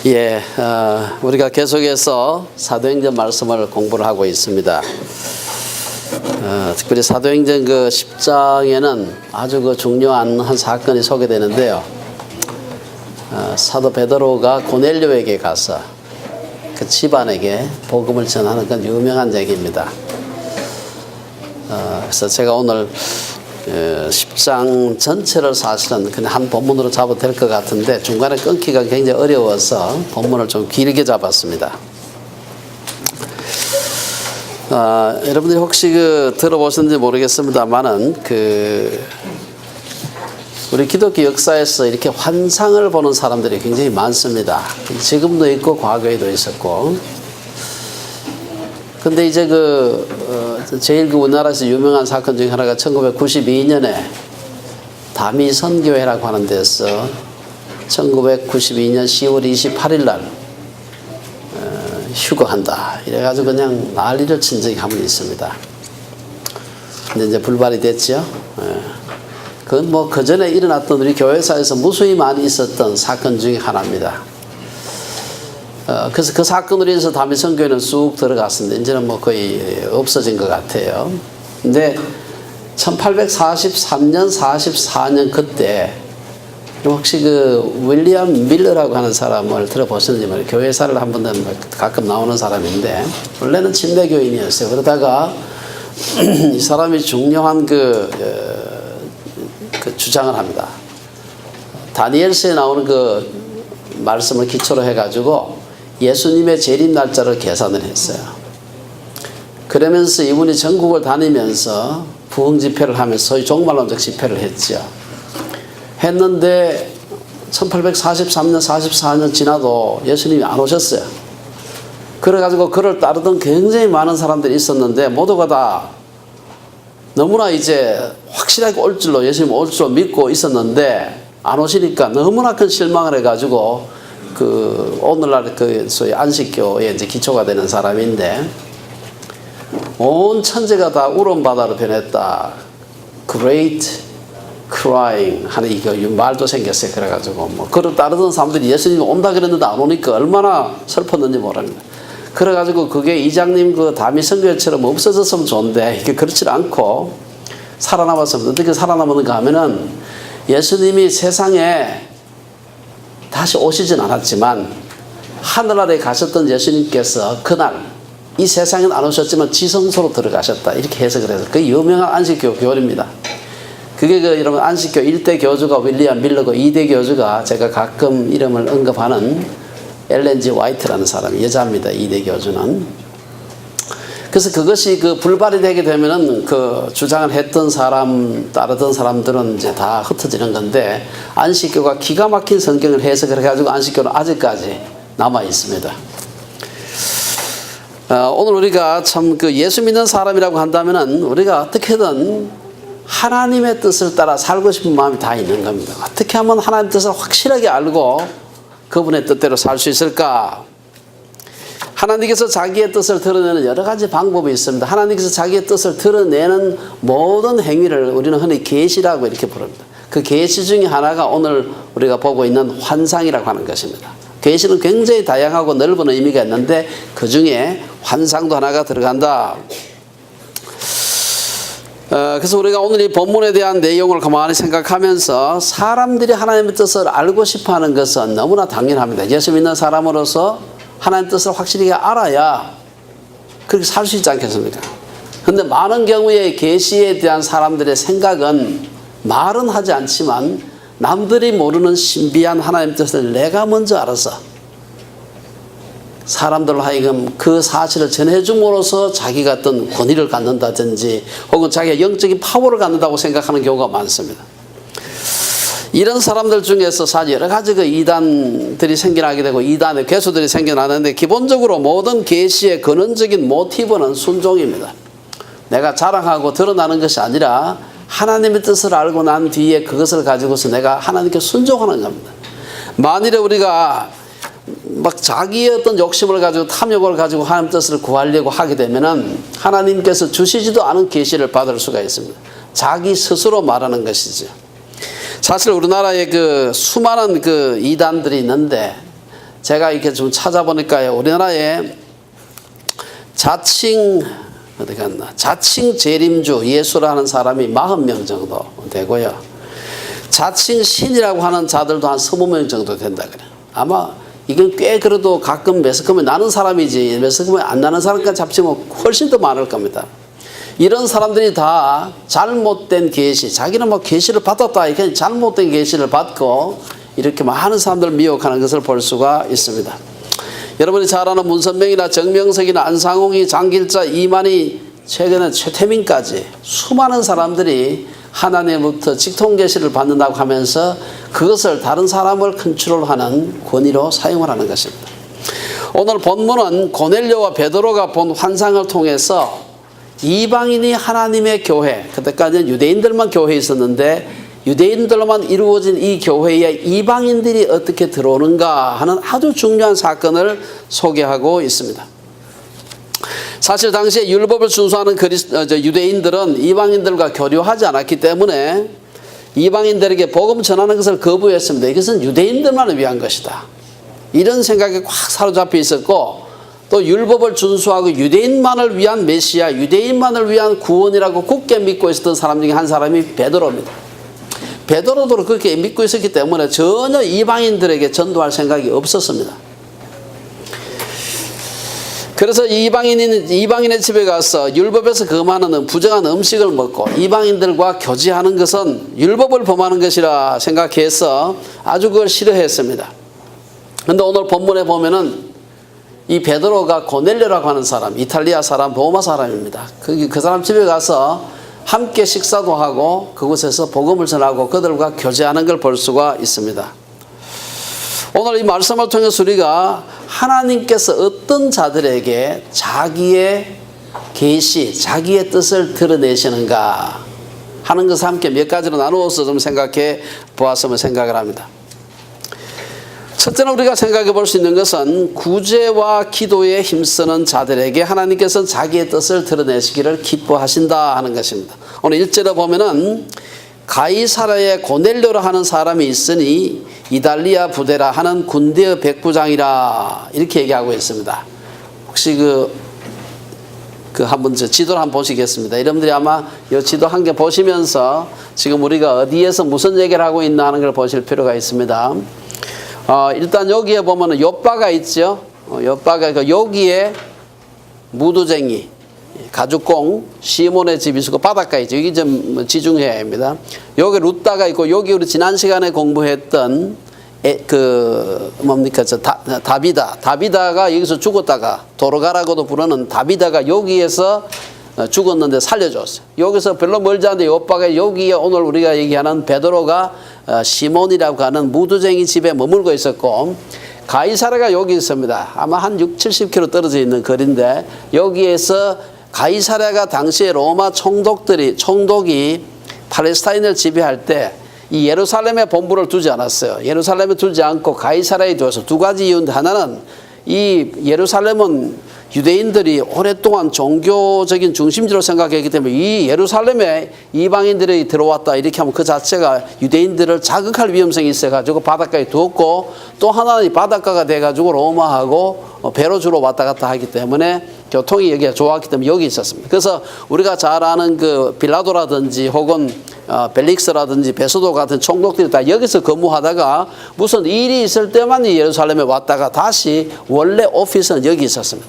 예, 우리가 계속해서 사도행전 말씀을 공부를 하고 있습니다. 특별히 사도행전 그 10장에는 아주 그 중요한 한 사건이 소개되는데요. 사도 베드로가 고넬료에게 가서 그 집안에게 복음을 전하는 건 유명한 얘기입니다. 그래서 제가 오늘 10장 전체를 사실은 그냥 한 본문으로 잡아도 될 것 같은데 중간에 끊기가 굉장히 어려워서 본문을 좀 길게 잡았습니다. 여러분들이 혹시 들어보셨는지 모르겠습니다만은 우리 기독교 역사에서 이렇게 환상을 보는 사람들이 굉장히 많습니다. 지금도 있고 과거에도 있었고. 근데 이제 제일 우리나라에서 유명한 사건 중에 하나가 1992년에 다미선교회라고 하는 데서 1992년 10월 28일 날 휴거한다. 이래가지고 그냥 난리를 친 적이 한 번 있습니다. 근데 이제 불발이 됐죠. 그건 뭐 그 전에 일어났던 우리 교회사에서 무수히 많이 있었던 사건 중에 하나입니다. 그래서 그 사건으로 인해서 다미선교회는 쑥 들어갔습니다. 이제는 뭐 거의 없어진 것 같아요. 근데 1843년, 44년 그때 혹시 윌리엄 밀러라고 하는 사람을 들어보셨는지 모르겠어요. 교회사를 한 번은 가끔 나오는 사람인데 원래는 침례교인이었어요. 그러다가 이 사람이 중요한 주장을 합니다. 다니엘서에 나오는 말씀을 기초로 해가지고 예수님의 재림 날짜를 계산을 했어요. 그러면서 이분이 전국을 다니면서 부흥 집회를 하면서 소위 종말론적 집회를 했죠. 했는데 1843년, 44년 지나도 예수님이 안 오셨어요. 그래가지고 그를 따르던 굉장히 많은 사람들이 있었는데 모두가 다 너무나 이제 확실하게 올 줄로 예수님 올 줄로 믿고 있었는데 안 오시니까 너무나 큰 실망을 해가지고 오늘날 소위 안식교의 이제 기초가 되는 사람인데 온 천재가 다 울음바다로 변했다. Great crying 하는 이거 말도 생겼어요. 그래가지고 그를 따르던 사람들이 예수님이 온다 그랬는데 안 오니까 얼마나 슬펐는지 모릅니다. 그래가지고 그게 이장님 다미선교회처럼 없어졌으면 좋은데 이게 그렇지 않고 살아남았습니다. 어떻게 살아남았는가 하면은 예수님이 세상에 다시 오시진 않았지만 하늘나라에 가셨던 예수님께서 그날 이 세상엔 안 오셨지만 지성소로 들어가셨다. 이렇게 해석을 해서 그 유명한 안식교 교리입니다. 그게 여러분 안식교 1대 교주가 윌리엄 밀러고 2대 교주가 제가 가끔 이름을 언급하는 엘렌 G 화이트라는 사람이 여자입니다. 2대 교주는. 그래서 그것이 불발이 되게 되면은 주장을 했던 사람, 따르던 사람들은 이제 다 흩어지는 건데 안식교가 기가 막힌 성경을 해석을 해가지고 안식교는 아직까지 남아 있습니다. 오늘 우리가 참 예수 믿는 사람이라고 한다면은 우리가 어떻게든 하나님의 뜻을 따라 살고 싶은 마음이 다 있는 겁니다. 어떻게 하면 하나님의 뜻을 확실하게 알고 그분의 뜻대로 살 수 있을까? 하나님께서 자기의 뜻을 드러내는 여러 가지 방법이 있습니다. 하나님께서 자기의 뜻을 드러내는 모든 행위를 우리는 흔히 계시라고 이렇게 부릅니다. 그 계시 중에 하나가 오늘 우리가 보고 있는 환상이라고 하는 것입니다. 계시는 굉장히 다양하고 넓은 의미가 있는데 그 중에 환상도 하나가 들어간다. 그래서 우리가 오늘 이 본문에 대한 내용을 가만히 생각하면서 사람들이 하나님의 뜻을 알고 싶어하는 것은 너무나 당연합니다. 예수 믿는 사람으로서 하나님의 뜻을 확실히 알아야 그렇게 살 수 있지 않겠습니까? 그런데 많은 경우에 계시에 대한 사람들의 생각은 말은 하지 않지만 남들이 모르는 신비한 하나님의 뜻을 내가 먼저 알아서 사람들로 하여금 그 사실을 전해줌으로써 자기가 어떤 권위를 갖는다든지 혹은 자기가 영적인 파워를 갖는다고 생각하는 경우가 많습니다. 이런 사람들 중에서 사실 여러 가지 이단들이 생겨나게 되고 이단의 괴수들이 생겨나는데 기본적으로 모든 계시의 근원적인 모티브는 순종입니다. 내가 자랑하고 드러나는 것이 아니라 하나님의 뜻을 알고 난 뒤에 그것을 가지고서 내가 하나님께 순종하는 겁니다. 만일에 우리가 자기의 어떤 욕심을 가지고 탐욕을 가지고 하나님 뜻을 구하려고 하게 되면은 하나님께서 주시지도 않은 계시를 받을 수가 있습니다. 자기 스스로 말하는 것이죠. 사실 우리나라에 수많은 이단들이 있는데 제가 이렇게 좀 찾아보니까요, 우리나라에 자칭 재림주 예수라는 사람이 40명 정도 되고요. 자칭 신이라고 하는 자들도 한 20명 정도 된다 그래요. 아마 이건 꽤 그래도 가끔 매스컴에 나는 사람이지 매스컴에 안 나는 사람까지 합치면 훨씬 더 많을 겁니다. 이런 사람들이 다 잘못된 계시, 자기는 뭐 계시를 받았다, 이렇게 잘못된 계시를 받고 이렇게 많은 사람들을 미혹하는 것을 볼 수가 있습니다. 여러분이 잘 아는 문선명이나 정명석이나 안상홍이, 장길자, 이만희, 최근에 최태민까지 수많은 사람들이 하나님으로부터 직통계시를 받는다고 하면서 그것을 다른 사람을 컨트롤하는 권위로 사용을 하는 것입니다. 오늘 본문은 고넬료와 베드로가 본 환상을 통해서 이방인이 하나님의 교회, 그때까지는 유대인들만 교회에 있었는데 유대인들로만 이루어진 이 교회에 이방인들이 어떻게 들어오는가 하는 아주 중요한 사건을 소개하고 있습니다. 사실 당시에 율법을 준수하는 유대인들은 이방인들과 교류하지 않았기 때문에 이방인들에게 복음 전하는 것을 거부했습니다. 이것은 유대인들만을 위한 것이다, 이런 생각에 꽉 사로잡혀 있었고, 또 율법을 준수하고 유대인만을 위한 메시아, 유대인만을 위한 구원이라고 굳게 믿고 있었던 사람 중에 한 사람이 베드로입니다. 베드로도 그렇게 믿고 있었기 때문에 전혀 이방인들에게 전도할 생각이 없었습니다. 그래서 이방인의 집에 가서 율법에서 금하는 부정한 음식을 먹고 이방인들과 교제하는 것은 율법을 범하는 것이라 생각해서 아주 그걸 싫어했습니다. 그런데 오늘 본문에 보면은 이 베드로가 고넬료라고 하는 사람, 이탈리아 사람, 로마 사람입니다. 그 사람 집에 가서 함께 식사도 하고 그곳에서 복음을 전하고 그들과 교제하는 걸 볼 수가 있습니다. 오늘 이 말씀을 통해서 우리가 하나님께서 어떤 자들에게 자기의 계시, 자기의 뜻을 드러내시는가 하는 것을 함께 몇 가지로 나누어서 좀 생각해 보았으면 생각을 합니다. 첫째는 우리가 생각해 볼 수 있는 것은 구제와 기도에 힘쓰는 자들에게 하나님께서는 자기의 뜻을 드러내시기를 기뻐하신다 하는 것입니다. 오늘 1절에 보면은 가이사랴에 고넬료라 하는 사람이 있으니 이달리아 부대라 하는 군대의 백부장이라 이렇게 얘기하고 있습니다. 혹시 한번 지도를 한번 보시겠습니다. 여러분들이 아마 이 지도 한 개 보시면서 지금 우리가 어디에서 무슨 얘기를 하고 있나 하는 걸 보실 필요가 있습니다. 일단 여기에 보면은 욥바가 있죠. 욥바가 여기에 무두쟁이, 가죽공, 시몬의 집이 있고 바닷가에 있죠. 여기 좀 지중해야 합니다. 여기 룻다가 있고 여기 우리 지난 시간에 공부했던 다비다가 여기서 죽었다가 도로가라고도 부르는 다비다가 여기에서 죽었는데 살려줬어요. 여기서 별로 멀지 않은데 욥바가 여기에 오늘 우리가 얘기하는 베드로가 시몬이라고 하는 무두쟁이 집에 머물고 있었고, 가이사랴가 여기 있습니다. 아마 한 60-70km 떨어져 있는 거리인데 여기에서 가이사랴가 당시에 로마 총독이 팔레스타인을 지배할 때 이 예루살렘에 본부를 두지 않았어요. 예루살렘에 두지 않고 가이사랴에 두어서 두 가지 이유인데, 하나는 이 예루살렘은 유대인들이 오랫동안 종교적인 중심지로 생각했기 때문에 이 예루살렘에 이방인들이 들어왔다 이렇게 하면 그 자체가 유대인들을 자극할 위험성이 있어가지고 바닷가에 두었고, 또 하나는 이 바닷가가 돼가지고 로마하고 배로 주로 왔다 갔다 하기 때문에 교통이 여기가 좋았기 때문에 여기 있었습니다. 그래서 우리가 잘 아는 그 빌라도라든지 혹은 벨릭스라든지 베소도 같은 총독들이 다 여기서 근무하다가 무슨 일이 있을 때만 예루살렘에 왔다가 다시 원래 오피스는 여기 있었습니다.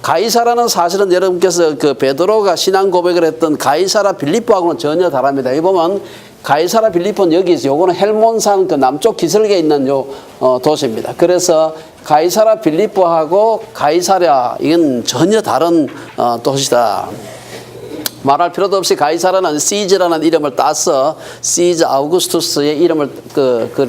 가이사라는 사실은 여러분께서 그 베드로가 신앙 고백을 했던 가이사라 빌립보하고는 전혀 다릅니다. 여기 보면 가이사라 빌립보는 여기 있어요. 요거는 헬몬산 그 남쪽 기슭에 있는 도시입니다. 그래서 가이사라 빌립보하고 가이사랴 이건 전혀 다른 도시다. 말할 필요도 없이 가이사라는 시즈라는 이름을 따서 시즈 아우구스투스의 이름을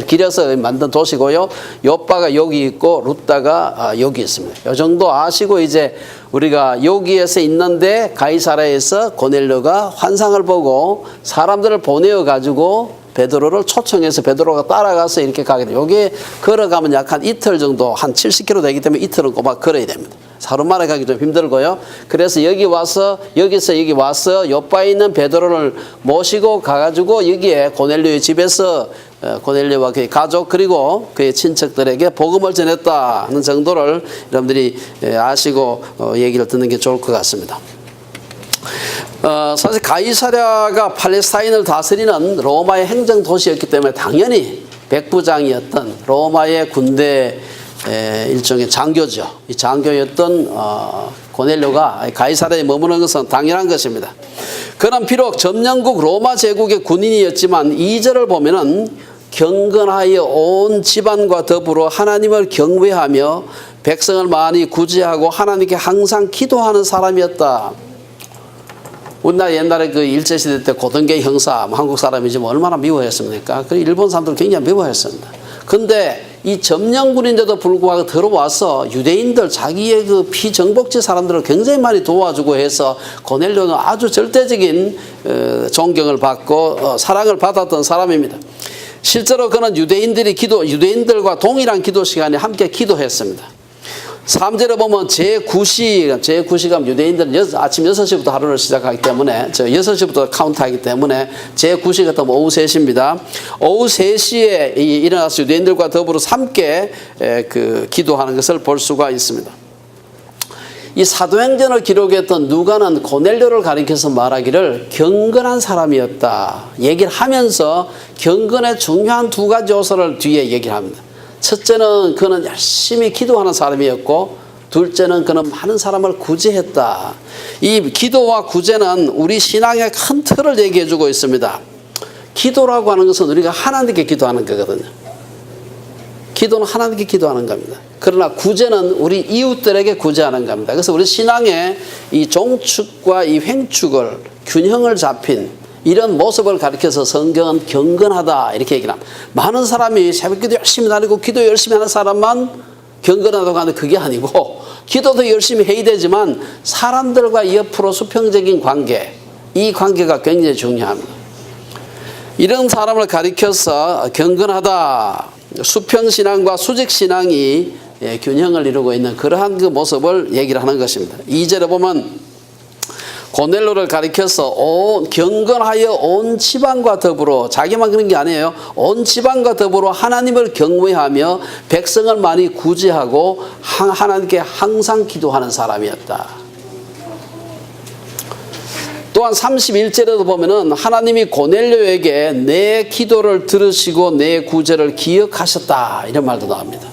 기려서 만든 도시고요. 욥바가 여기 있고 룻다가 여기 있습니다. 이 정도 아시고 이제 우리가 여기에서 있는데 가이사랴에서 고넬료가 환상을 보고 사람들을 보내어 가지고 베드로를 초청해서 베드로가 따라가서 이렇게 가게 돼요. 여기에 걸어가면 약 한 이틀 정도, 한 70km 되기 때문에 이틀은 꼬박 걸어야 됩니다. 하루 만에 가기 좀 힘들고요. 그래서 여기서 여기 와서 욥바에 있는 베드로를 모시고 가가지고 여기에 고넬료의 집에서 고넬료와 그의 가족 그리고 그의 친척들에게 복음을 전했다는 정도를 여러분들이 아시고 얘기를 듣는 게 좋을 것 같습니다. 사실 가이사랴가 팔레스타인을 다스리는 로마의 행정 도시였기 때문에 당연히 백부장이었던 로마의 군대 일종의 장교죠. 이 장교였던 고넬료가 가이사랴에 머무는 것은 당연한 것입니다. 그는 비록 점령국 로마 제국의 군인이었지만 2절을 보면은 경건하여 온 집안과 더불어 하나님을 경외하며 백성을 많이 구제하고 하나님께 항상 기도하는 사람이었다. 우리나라 옛날에 그 일제시대 때 고등계 형사, 한국 사람이지만 얼마나 미워했습니까? 그 일본 사람들 굉장히 미워했습니다. 근데 이 점령군인데도 불구하고 들어와서 유대인들 자기의 그 피정복지 사람들을 굉장히 많이 도와주고 해서 고넬료는 아주 절대적인 존경을 받고 사랑을 받았던 사람입니다. 실제로 그는 유대인들과 동일한 기도 시간에 함께 기도했습니다. 3절에 보면 제9시간 유대인들은 아침 6시부터 하루를 시작하기 때문에 6시부터 카운트하기 때문에 제9시 같은 오후 3시입니다. 오후 3시에 일어나서 유대인들과 더불어 함께 기도하는 것을 볼 수가 있습니다. 이 사도행전을 기록했던 누가는 고넬료를 가리켜서 말하기를 경건한 사람이었다 얘기를 하면서 경건의 중요한 두 가지 요소를 뒤에 얘기를 합니다. 첫째는 그는 열심히 기도하는 사람이었고 둘째는 그는 많은 사람을 구제했다. 이 기도와 구제는 우리 신앙의 큰 틀을 얘기해 주고 있습니다. 기도라고 하는 것은 우리가 하나님께 기도하는 거거든요. 기도는 하나님께 기도하는 겁니다. 그러나 구제는 우리 이웃들에게 구제하는 겁니다. 그래서 우리 신앙의 이 종축과 이 횡축을 균형을 잡힌 이런 모습을 가리켜서 성경은 경건하다 이렇게 얘기를 합니다. 많은 사람이 새벽기도 열심히 다니고 기도 열심히 하는 사람만 경건하다고 하는데 그게 아니고 기도도 열심히 해야 되지만 사람들과 옆으로 수평적인 관계 이 관계가 굉장히 중요합니다. 이런 사람을 가리켜서 경건하다 수평신앙과 수직신앙이 균형을 이루고 있는 그러한 그 모습을 얘기를 하는 것입니다. 2절에 보면 고넬료를 가리켜서 경건하여 온 집안과 더불어 자기만 그런 게 아니에요. 온 집안과 더불어 하나님을 경외하며 백성을 많이 구제하고 하나님께 항상 기도하는 사람이었다. 또한 31절에도 보면은 하나님이 고넬료에게 내 기도를 들으시고 내 구제를 기억하셨다 이런 말도 나옵니다.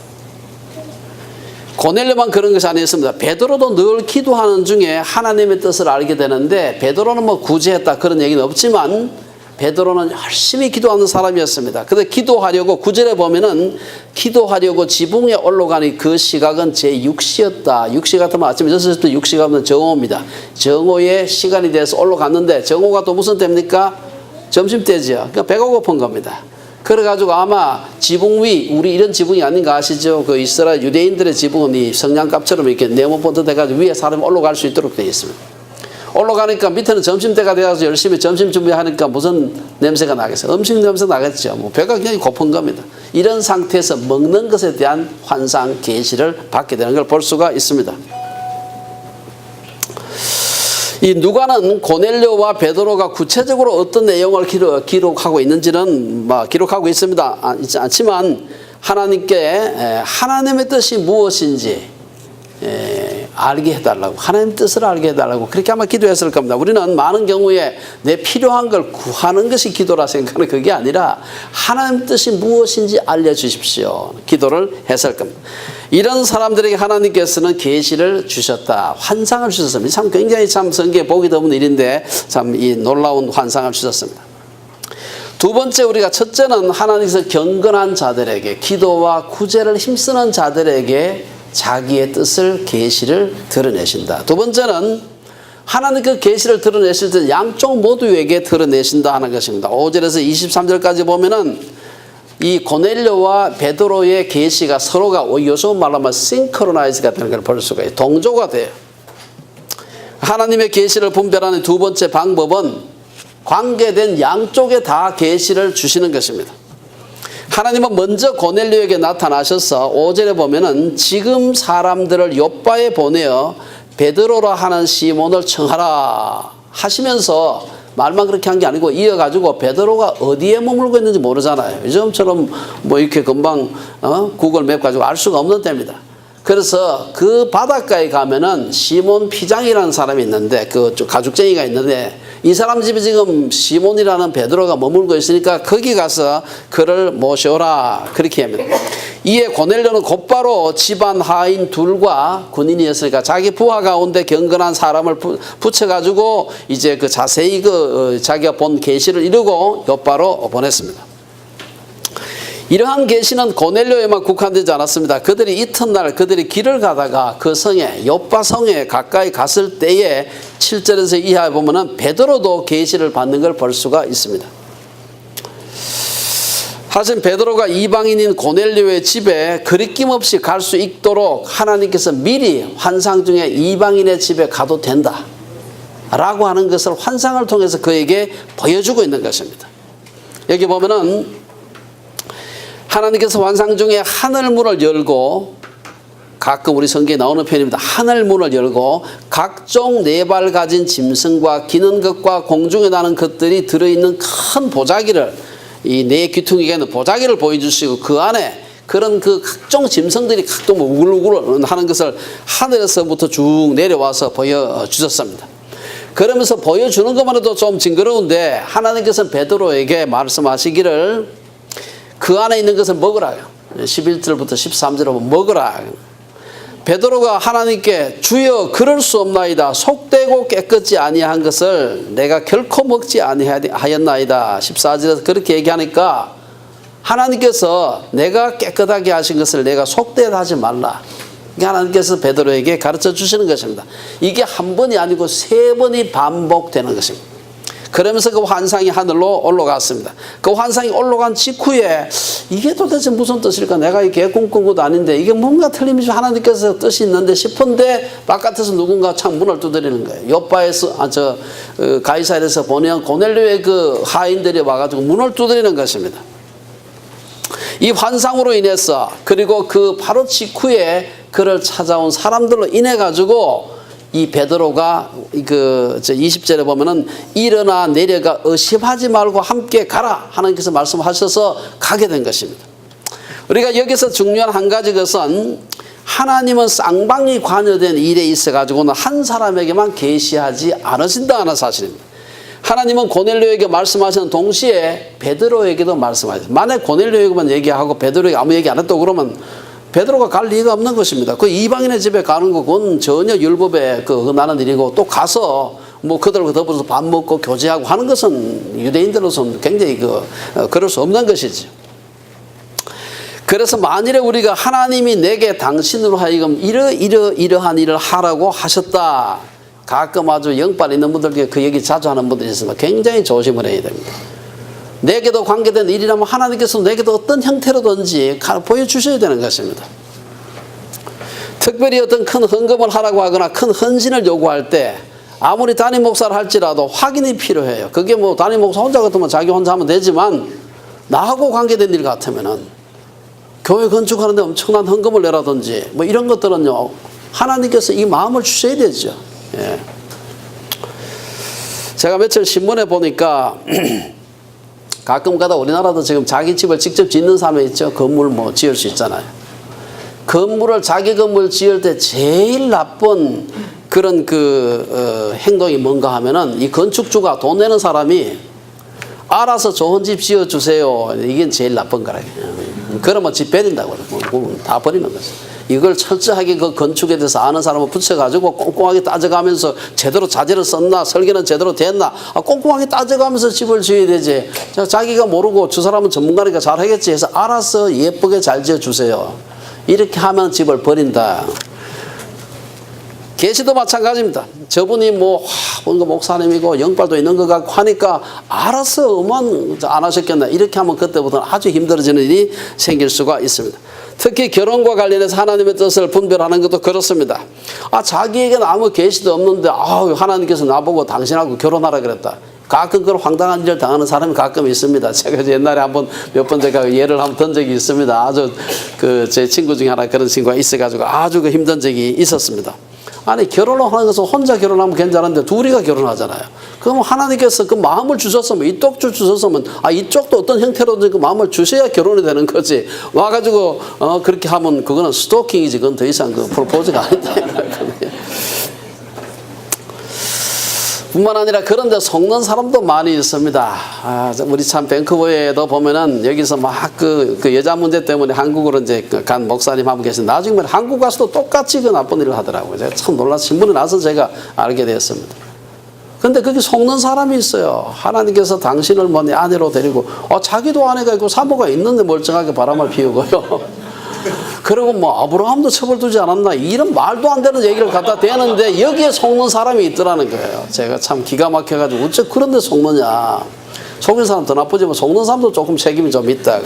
고넬료만 그런 것이 아니었습니다. 베드로도 늘 기도하는 중에 하나님의 뜻을 알게 되는데 베드로는 뭐 구제했다 그런 얘기는 없지만 베드로는 열심히 기도하는 사람이었습니다. 근데 기도하려고 9절에 보면은 기도하려고 지붕에 올라가니 그 시각은 제6시였다. 6시 같으면 아침 6시부터 6시가 하면 정오입니다. 정오의 시간이 돼서 올라갔는데 정오가 또 무슨 때입니까? 점심때죠. 그러니까 배가 고픈 겁니다. 그래가지고 아마 지붕 위, 우리 이런 지붕이 아닌가 아시죠? 그 이스라엘 유대인들의 지붕은 이 성냥갑처럼 이렇게 네모본드 돼가지고 위에 사람이 올라갈 수 있도록 되어 있습니다. 올라가니까 밑에는 점심때가 돼가지고 열심히 점심 준비하니까 무슨 냄새가 나겠어요? 음식 냄새 나겠죠. 뭐 배가 굉장히 고픈 겁니다. 이런 상태에서 먹는 것에 대한 환상, 계시를 받게 되는 걸 볼 수가 있습니다. 이 누가는 고넬료와 베드로가 구체적으로 어떤 내용을 기록하고 있는지는 기록하고 있습니다. 있지 않지만 하나님의 뜻이 무엇인지 알게 해달라고 하나님 뜻을 알게 해달라고 그렇게 아마 기도했을 겁니다. 우리는 많은 경우에 내 필요한 걸 구하는 것이 기도라 생각하는 그게 아니라 하나님 뜻이 무엇인지 알려주십시오. 기도를 했을 겁니다. 이런 사람들에게 하나님께서는 계시를 주셨다. 환상을 주셨습니다. 참 굉장히 참 성경에 보기 드문 일인데 참 이 놀라운 환상을 주셨습니다. 두 번째 우리가 첫째는 하나님께서 경건한 자들에게 기도와 구제를 힘쓰는 자들에게 자기의 뜻을 계시를 드러내신다. 두 번째는 하나님 그 계시를 드러내실 때 양쪽 모두에게 드러내신다 하는 것입니다. 5절에서 23절까지 보면은 이 고넬료와 베드로의 계시가 서로가 요즘 말로 하면 싱크로나이즈가 되는 걸 볼 수가 있어요. 동조가 돼요. 하나님의 계시를 분별하는 두 번째 방법은 관계된 양쪽에 다 계시를 주시는 것입니다. 하나님은 먼저 고넬료에게 나타나셔서 5절에 보면은 지금 사람들을 요바에 보내어 베드로라 하는 시몬을 청하라 하시면서 말만 그렇게 한 게 아니고 이어가지고 베드로가 어디에 머물고 있는지 모르잖아요. 요즘처럼 뭐 이렇게 금방 구글 맵 가지고 알 수가 없는 때입니다. 그래서 그 바닷가에 가면은 시몬 피장이라는 사람이 있는데 그 가죽쟁이가 있는데 이 사람 집에 지금 시몬이라는 베드로가 머물고 있으니까 거기 가서 그를 모셔라 그렇게 합니다. 이에 고넬료는 곧바로 집안 하인 둘과 군인이었으니까 자기 부하 가운데 경건한 사람을 붙여가지고 이제 그 자세히 자기가 본 계시를 이루고 욥바로 보냈습니다. 이러한 계시는 고넬료에만 국한되지 않았습니다. 그들이 이튿날 그들이 길을 가다가 그 성에 욥바 성에 가까이 갔을 때에 7절에서 이하에 보면은 베드로도 계시를 받는 걸 볼 수가 있습니다. 사실 베드로가 이방인인 고넬료의 집에 거리낌 없이 갈 수 있도록 하나님께서 미리 환상 중에 이방인의 집에 가도 된다 라고 하는 것을 환상을 통해서 그에게 보여주고 있는 것입니다. 여기 보면은 하나님께서 환상 중에 하늘문을 열고 가끔 우리 성경에 나오는 표현입니다. 하늘문을 열고 각종 네 발 가진 짐승과 기는 것과 공중에 나는 것들이 들어있는 큰 보자기를 이 네 귀퉁이가 있는 보자기를 보여주시고 그 안에 그런 그 각종 짐승들이 각종 우글우글 하는 것을 하늘에서부터 쭉 내려와서 보여주셨습니다. 그러면서 보여주는 것만 해도 좀 징그러운데 하나님께서는 베드로에게 말씀하시기를 그 안에 있는 것을 먹으라요. 11절부터 13절에 보면 먹으라. 베드로가 하나님께 주여 그럴 수 없나이다. 속되고 깨끗지 아니한 것을 내가 결코 먹지 아니하였나이다. 14절에서 그렇게 얘기하니까 하나님께서 내가 깨끗하게 하신 것을 내가 속되게 하지 말라. 하나님께서 베드로에게 가르쳐 주시는 것입니다. 이게 한 번이 아니고 3번이 반복되는 것입니다. 그러면서 그 환상이 하늘로 올라갔습니다. 그 환상이 올라간 직후에 이게 도대체 무슨 뜻일까? 내가 이게 꿈꾼 것도 아닌데 이게 뭔가 틀림없이 하나님께서 뜻이 있는데 싶은데 바깥에서 누군가 창 문을 두드리는 거예요. 욥바에서 가이사랴에서 보내온 고넬료의 그 하인들이 와가지고 문을 두드리는 것입니다. 이 환상으로 인해서 그리고 그 바로 직후에 그를 찾아온 사람들로 인해 가지고 이 베드로가 그 20절에 보면은 일어나 내려가 의심하지 말고 함께 가라 하나님께서 말씀하셔서 가게 된 것입니다. 우리가 여기서 중요한 한 가지 것은 하나님은 쌍방이 관여된 일에 있어 가지고는 한 사람에게만 계시하지 않으신다 하는 사실입니다. 하나님은 고넬료에게 말씀하시는 동시에 베드로에게도 말씀하셨어요. 만약 고넬료에게만 얘기하고 베드로에게 아무 얘기 안 했다고 그러면 베드로가 갈 리가 없는 것입니다. 그 이방인의 집에 가는 건 전혀 율법에 나는 일이고 또 가서 뭐 그들과 더불어서 밥 먹고 교제하고 하는 것은 유대인들로서는 굉장히 그럴 수 없는 것이죠. 그래서 만일에 우리가 하나님이 내게 당신으로 하여금 이러한 일을 하라고 하셨다. 가끔 아주 영빨 있는 분들께 그 얘기 자주 하는 분들이 있습니다. 굉장히 조심을 해야 됩니다. 내게도 관계된 일이라면 하나님께서 내게도 어떤 형태로든지 보여주셔야 되는 것입니다. 특별히 어떤 큰 헌금을 하라고 하거나 큰 헌신을 요구할 때 아무리 담임 목사를 할지라도 확인이 필요해요. 그게 뭐 담임 목사 혼자 같으면 자기 혼자 하면 되지만 나하고 관계된 일 같으면은 교회 건축하는데 엄청난 헌금을 내라든지 뭐 이런 것들은요 하나님께서 이 마음을 주셔야 되죠. 예. 제가 며칠 신문에 보니까 가끔 가다 우리나라도 지금 자기 집을 직접 짓는 사람이 있죠. 건물 뭐 지을 수 있잖아요. 건물을 자기 건물 지을 때 제일 나쁜 그런 행동이 뭔가 하면은 이 건축주가 돈 내는 사람이 알아서 좋은 집 지어주세요. 이게 제일 나쁜 거라. 그러면 집 버린다고 다 버리는 거죠. 이걸 철저하게 그 건축에 대해서 아는 사람을 붙여가지고 꼼꼼하게 따져가면서 제대로 자재를 썼나 설계는 제대로 됐나 꼼꼼하게 따져가면서 집을 지어야 되지. 자기가 모르고 저 사람은 전문가니까 잘하겠지 해서 알아서 예쁘게 잘 지어주세요. 이렇게 하면 집을 버린다. 계시도 마찬가지입니다. 저분이 뭔가 목사님이고 영빨도 있는 것 같고 하니까 알아서 안 하셨겠나 이렇게 하면 그때부터는 아주 힘들어지는 일이 생길 수가 있습니다. 특히 결혼과 관련해서 하나님의 뜻을 분별하는 것도 그렇습니다. 자기에게는 아무 계시도 없는데 하나님께서 나보고 당신하고 결혼하라 그랬다. 가끔 그런 황당한 일을 당하는 사람이 가끔 있습니다. 제가 옛날에 몇 번 제가 예를 한번 든 적이 있습니다. 아주 제 친구 중에 하나 그런 친구가 있어가지고 아주 힘든 적이 있었습니다. 아니 결혼을 하는 것은 혼자 결혼하면 괜찮은데 둘이가 결혼하잖아요. 그럼 하나님께서 그 마음을 주셨으면 이쪽 주셨으면 이쪽도 어떤 형태로든 그 마음을 주셔야 결혼이 되는 거지. 와가지고 그렇게 하면 그거는 스토킹이지. 그건 더 이상 그 프로포즈가 아니다. 뿐만 아니라 그런 데 속는 사람도 많이 있습니다. 우리 참 밴쿠버에도 보면은 여기서 막 그 여자 문제 때문에 한국으로 이제 간 목사님 한 분 계신 나중에 한국 가서도 똑같이 그 나쁜 일을 하더라고요. 제가 참 놀라서 신문에 나서 제가 알게 되었습니다. 근데 거기 속는 사람이 있어요. 하나님께서 당신을 뭐 내 아내로 데리고 자기도 아내가 있고 사모가 있는데 멀쩡하게 바람을 피우고요. 그리고 뭐 아브라함도 처벌두지 않았나 이런 말도 안 되는 얘기를 갖다 대는데 여기에 속는 사람이 있더라는 거예요. 제가 참 기가 막혀가지고 어째 그런 데 속느냐. 속는 사람 더 나쁘지만 속는 사람도 조금 책임이 좀 있다.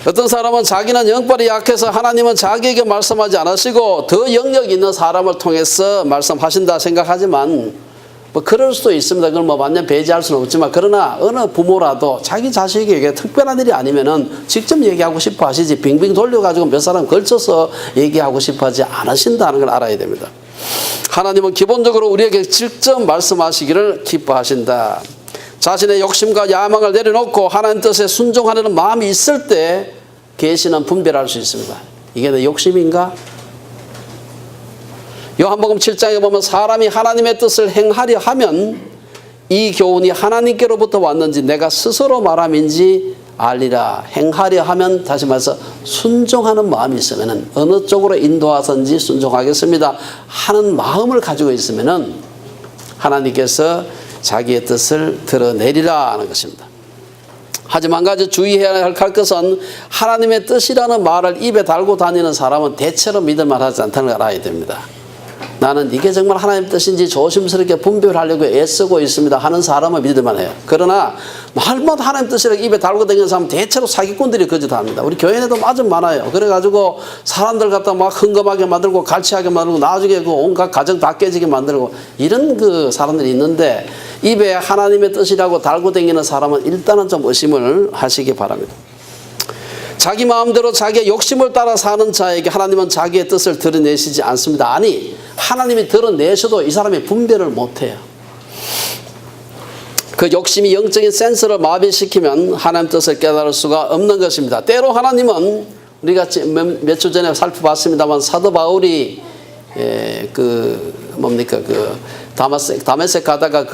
어떤 사람은 자기는 영빨이 약해서 하나님은 자기에게 말씀하지 않으시고 더 영역 있는 사람을 통해서 말씀하신다 생각하지만 뭐 그럴 수도 있습니다. 그걸 뭐 완전 배제할 수는 없지만 그러나 어느 부모라도 자기 자식에게 특별한 일이 아니면은 직접 얘기하고 싶어 하시지 빙빙 돌려가지고 몇 사람 걸쳐서 얘기하고 싶어 하지 않으신다는 걸 알아야 됩니다. 하나님은 기본적으로 우리에게 직접 말씀하시기를 기뻐하신다. 자신의 욕심과 야망을 내려놓고 하나님 뜻에 순종하려는 마음이 있을 때 계시는 분별할 수 있습니다. 이게 내 욕심인가? 요한복음 7장에 보면 사람이 하나님의 뜻을 행하려 하면 이 교훈이 하나님께로부터 왔는지 내가 스스로 말함인지 알리라. 행하려 하면 다시 말해서 순종하는 마음이 있으면 어느 쪽으로 인도하든지 순종하겠습니다 하는 마음을 가지고 있으면 하나님께서 자기의 뜻을 드러내리라 하는 것입니다. 하지만 한 가지 주의해야 할 것은 하나님의 뜻이라는 말을 입에 달고 다니는 사람은 대체로 믿을만 하지 않다는 걸 알아야 됩니다. 나는 이게 정말 하나님 뜻인지 조심스럽게 분별하려고 애쓰고 있습니다 하는 사람은 믿을만 해요. 그러나 말마다 하나님 뜻이라고 입에 달고 다니는 사람은 대체로 사기꾼들이 거짓합니다. 우리 교회에도 아주 많아요. 그래가지고 사람들 갖다 막 흥금하게 만들고 갈취하게 만들고 나중에 그 온갖 가정 다 깨지게 만들고 이런 그 사람들이 있는데 입에 하나님의 뜻이라고 달고 다니는 사람은 일단은 좀 의심을 하시기 바랍니다. 자기 마음대로 자기의 욕심을 따라 사는 자에게 하나님은 자기의 뜻을 드러내시지 않습니다. 아니 하나님이 드러내셔도 이 사람이 분별을 못해요. 그 욕심이 영적인 센서를 마비시키면 하나님 뜻을 깨달을 수가 없는 것입니다. 때로 하나님은 우리가 몇 주 전에 살펴봤습니다만 사도 바울이 다메섹 가다가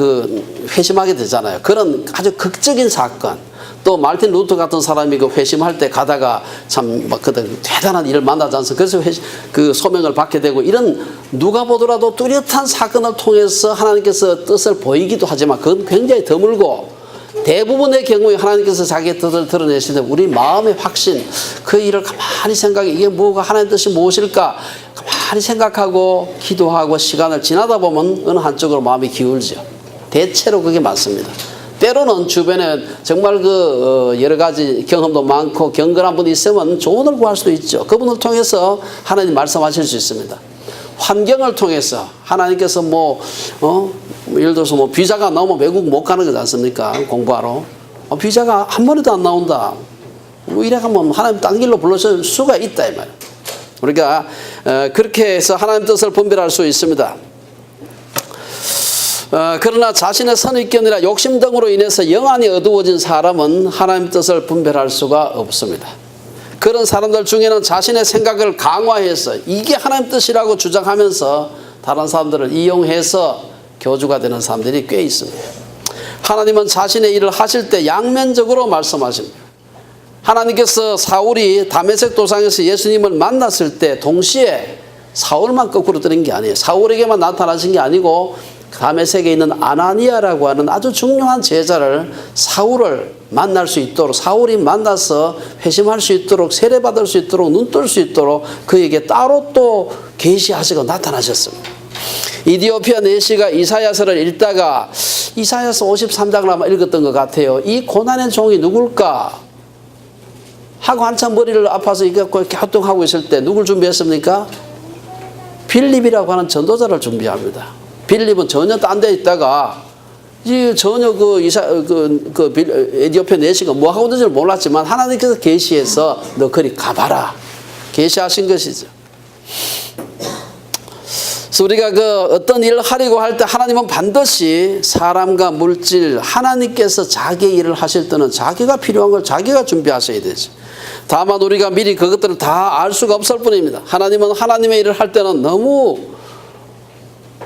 회심하게 되잖아요. 그런 아주 극적인 사건. 또 말틴 루터 같은 사람이 그 회심할 때 가다가 참 막 대단한 일을 만나지 않습니까? 그래서 그 소명을 받게 되고 이런 누가 보더라도 뚜렷한 사건을 통해서 하나님께서 뜻을 보이기도 하지만 그건 굉장히 드물고 대부분의 경우에 하나님께서 자기의 뜻을 드러내시는데 우리 마음의 확신 그 일을 가만히 생각해 이게 뭐가 하나님의 뜻이 무엇일까 가만히 생각하고 기도하고 시간을 지나다 보면 어느 한쪽으로 마음이 기울죠. 대체로 그게 맞습니다. 때로는 주변에 정말 여러 가지 경험도 많고 경건한 분이 있으면 조언을 구할 수도 있죠. 그분을 통해서 하나님 말씀하실 수 있습니다. 환경을 통해서 하나님께서 예를 들어서 비자가 나오면 외국 못 가는 거지 않습니까? 공부하러. 비자가 한 번에도 안 나온다. 이래 하면 하나님 딴 길로 불러줄 수가 있다 이 말이에요. 우리가 그렇게 해서 하나님 뜻을 분별할 수 있습니다. 그러나 자신의 선입견이나 욕심 등으로 인해서 영안이 어두워진 사람은 하나님 뜻을 분별할 수가 없습니다. 그런 사람들 중에는 자신의 생각을 강화해서 이게 하나님 뜻이라고 주장하면서 다른 사람들을 이용해서 교주가 되는 사람들이 꽤 있습니다. 하나님은 자신의 일을 하실 때 양면적으로 말씀하십니다. 하나님께서 사울이 다메섹 도상에서 예수님을 만났을 때 동시에 사울만 거꾸로 들은 게 아니에요. 사울에게만 나타나신 게 아니고 다메섹에 있는 아나니아라고 하는 아주 중요한 제자를 사울을 만날 수 있도록 사울이 만나서 회심할 수 있도록 세례받을 수 있도록 눈뜰 수 있도록 그에게 따로 또 계시하시고 나타나셨습니다. 이디오피아 내시가 이사야서를 읽다가 이사야서 53장을 아마 읽었던 것 같아요. 이 고난의 종이 누굴까 하고 한참 머리를 아파서 이렇게 갸우뚱하고 있을 때 누굴 준비했습니까? 빌립이라고 하는 전도자를 준비합니다. 빌립은 전혀 딴 데 있다가 전혀 에디오피아 내시가 뭐 하고 있는지를 몰랐지만 하나님께서 계시해서 너 거리 가봐라 계시하신 것이죠. 그래서 우리가 그 어떤 일을 하려고 할 때 하나님은 반드시 사람과 물질, 하나님께서 자기 일을 하실 때는 자기가 필요한 걸 자기가 준비하셔야 되지. 다만 우리가 미리 그것들을 다 알 수가 없을 뿐입니다. 하나님은 하나님의 일을 할 때는 너무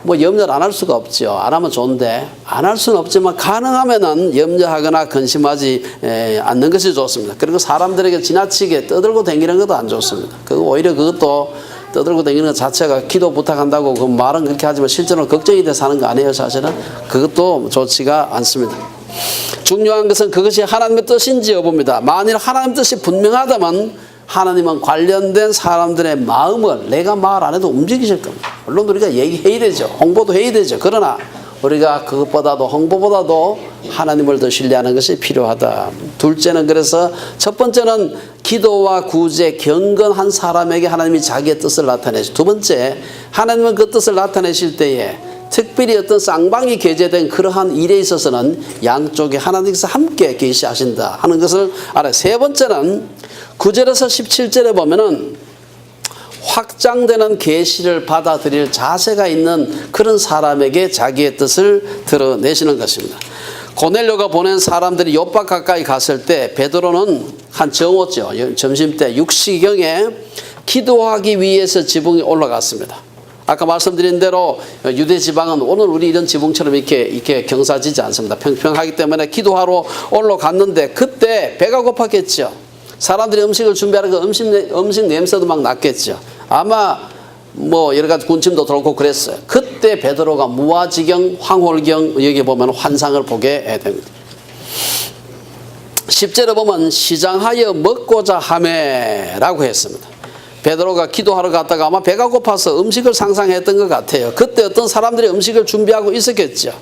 염려를 안 할 수가 없죠. 안 하면 좋은데 안 할 수는 없지만 가능하면은 염려하거나 근심하지 않는 것이 좋습니다. 그리고 사람들에게 지나치게 떠들고 다니는 것도 안 좋습니다. 오히려 그것도 떠들고 다니는 것 자체가 기도 부탁한다고 그 말은 그렇게 하지만 실제로 걱정이 돼서 하는 거 아니에요, 사실은. 그것도 좋지가 않습니다. 중요한 것은 그것이 하나님의 뜻인지 여부입니다. 만일 하나님의 뜻이 분명하다면 하나님은 관련된 사람들의 마음을 내가 말 안 해도 움직이실 겁니다. 물론 우리가 얘기해야 되죠. 홍보도 해야 되죠. 그러나 우리가 그것보다도 홍보보다도 하나님을 더 신뢰하는 것이 필요하다. 둘째는 그래서 첫 번째는 기도와 구제, 경건한 사람에게 하나님이 자기의 뜻을 나타내시고, 두 번째 하나님은 그 뜻을 나타내실 때에 특별히 어떤 쌍방이 계제된 그러한 일에 있어서는 양쪽에 하나님께서 함께 계시하신다 하는 것을 알아요. 세 번째는 9절에서 17절에 보면은 확장되는 계시를 받아들일 자세가 있는 그런 사람에게 자기의 뜻을 드러내시는 것입니다. 고넬료가 보낸 사람들이 요파 가까이 갔을 때 베드로는 한 정오죠. 점심때 6시경에 기도하기 위해서 지붕에 올라갔습니다. 아까 말씀드린 대로 유대 지방은 오늘 우리 이런 지붕처럼 이렇게 경사지지 않습니다. 평평하기 때문에 기도하러 올라갔는데 그때 배가 고팠겠죠. 사람들이 음식을 준비하는 그 음식 냄새도 막 났겠죠. 아마 여러 가지 군침도 돌고 그랬어요. 그때 베드로가 무아지경, 황홀경 여기 보면 환상을 보게 됩니다. 10절에 보면 시장하여 먹고자 하매라고 했습니다. 베드로가 기도하러 갔다가 아마 배가 고파서 음식을 상상했던 것 같아요. 그때 어떤 사람들이 음식을 준비하고 있었겠죠.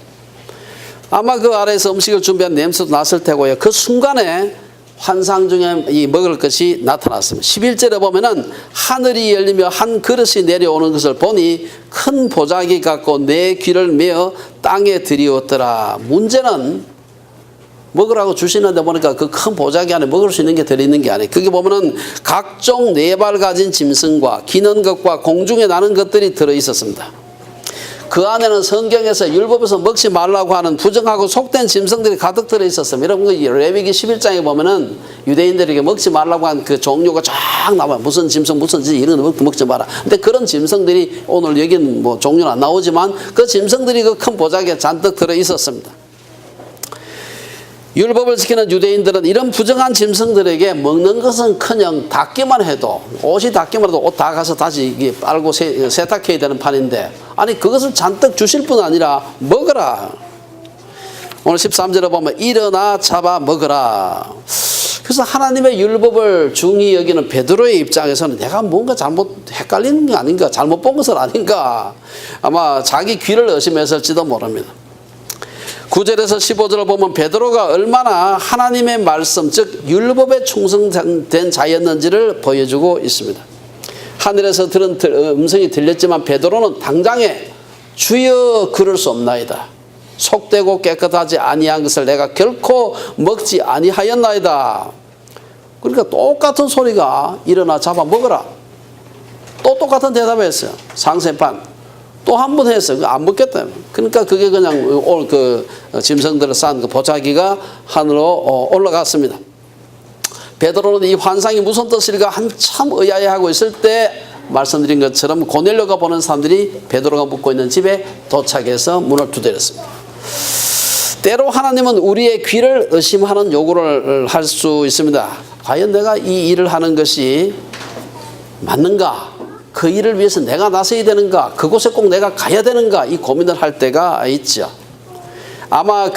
아마 그 아래에서 음식을 준비한 냄새도 났을 테고요. 그 순간에 환상 중에 이 먹을 것이 나타났습니다. 11절에 보면은 하늘이 열리며 한 그릇이 내려오는 것을 보니 큰 보자기 같고 내 귀를 메어 땅에 들이었더라. 문제는 먹으라고 주시는데 보니까 그 큰 보자기 안에 먹을 수 있는 게 들어있는 게 아니에요. 거기 보면은 각종 네 발 가진 짐승과 기는 것과 공중에 나는 것들이 들어있었습니다. 그 안에는 성경에서 율법에서 먹지 말라고 하는 부정하고 속된 짐승들이 가득 들어있었습니다. 여러분 레위기 11장에 보면은 유대인들에게 먹지 말라고 한 그 종류가 쫙 나와요. 무슨 짐승 무슨 이런 거 먹지 마라. 근데 그런 짐승들이 오늘 여기는 종류는 안 나오지만 그 짐승들이 그 큰 보자기에 잔뜩 들어있었습니다. 율법을 지키는 유대인들은 이런 부정한 짐승들에게 먹는 것은커녕 닦기만 해도, 옷이 닦기만 해도 옷 다 가서 다시 빨고 세탁해야 되는 판인데, 아니 그것을 잔뜩 주실 뿐 아니라 먹어라. 오늘 13절에 보면 일어나 잡아 먹어라. 그래서 하나님의 율법을 중히 여기는 베드로의 입장에서는 내가 뭔가 잘못 헷갈리는 게 아닌가, 잘못 본 것은 아닌가, 아마 자기 귀를 의심했을지도 모릅니다. 9절에서 15절을 보면 베드로가 얼마나 하나님의 말씀, 즉 율법에 충성된 자였는지를 보여주고 있습니다. 하늘에서 들은 음성이 들렸지만 베드로는 당장에 주여 그럴 수 없나이다. 속되고 깨끗하지 아니한 것을 내가 결코 먹지 아니하였나이다. 그러니까 똑같은 소리가 일어나 잡아 먹어라. 또 똑같은 대답을 했어요. 상세판. 또 한 번 했어요. 안 먹겠다. 그러니까 그게 그냥 그 짐승들을 싼 그 보자기가 하늘로 올라갔습니다. 베드로는 이 환상이 무슨 뜻일까 한참 의아해하고 있을 때 말씀드린 것처럼 고넬료가 보는 사람들이 베드로가 묵고 있는 집에 도착해서 문을 두드렸습니다. 때로 하나님은 우리의 귀를 의심하는 요구를 할 수 있습니다. 과연 내가 이 일을 하는 것이 맞는가? 그 일을 위해서 내가 나서야 되는가? 그곳에 꼭 내가 가야 되는가? 이 고민을 할 때가 있죠. 아마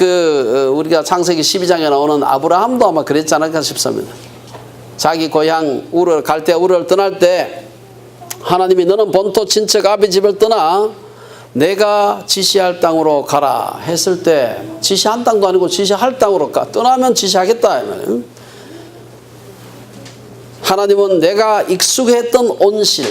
우리가 창세기 12장에 나오는 아브라함도 아마 그랬지 않을까 싶습니다. 자기 고향 갈대아 우르를 떠날 때 하나님이 너는 본토 친척 아비 집을 떠나 내가 지시할 땅으로 가라 했을 때 지시한 땅도 아니고 지시할 땅으로 가. 떠나면 지시하겠다. 하나님은 내가 익숙했던 온실,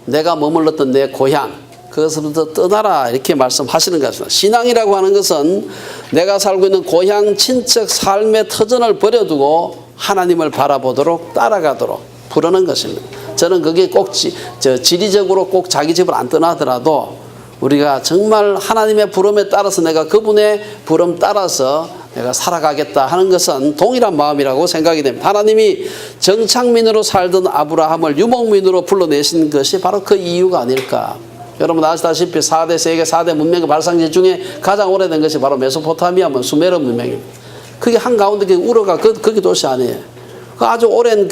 내가 머물렀던 내 고향, 그것으로부터 떠나라 이렇게 말씀하시는 것입니다. 신앙이라고 하는 것은 내가 살고 있는 고향 친척 삶의 터전을 버려두고 하나님을 바라보도록 따라가도록 부르는 것입니다. 저는 그게 꼭 지리적으로 꼭 자기 집을 안 떠나더라도 우리가 정말 하나님의 부름에 따라서 내가 그분의 부름 따라서 내가 살아가겠다 하는 것은 동일한 마음이라고 생각이 됩니다. 하나님이 정착민으로 살던 아브라함을 유목민으로 불러내신 것이 바로 그 이유가 아닐까. 여러분 아시다시피 4대 세계 4대 문명의 발상지 중에 가장 오래된 것이 바로 메소포타미아 수메르 문명입니다. 그게 한가운데 우르가 거기 도시 아니에요. 그 아주 오랜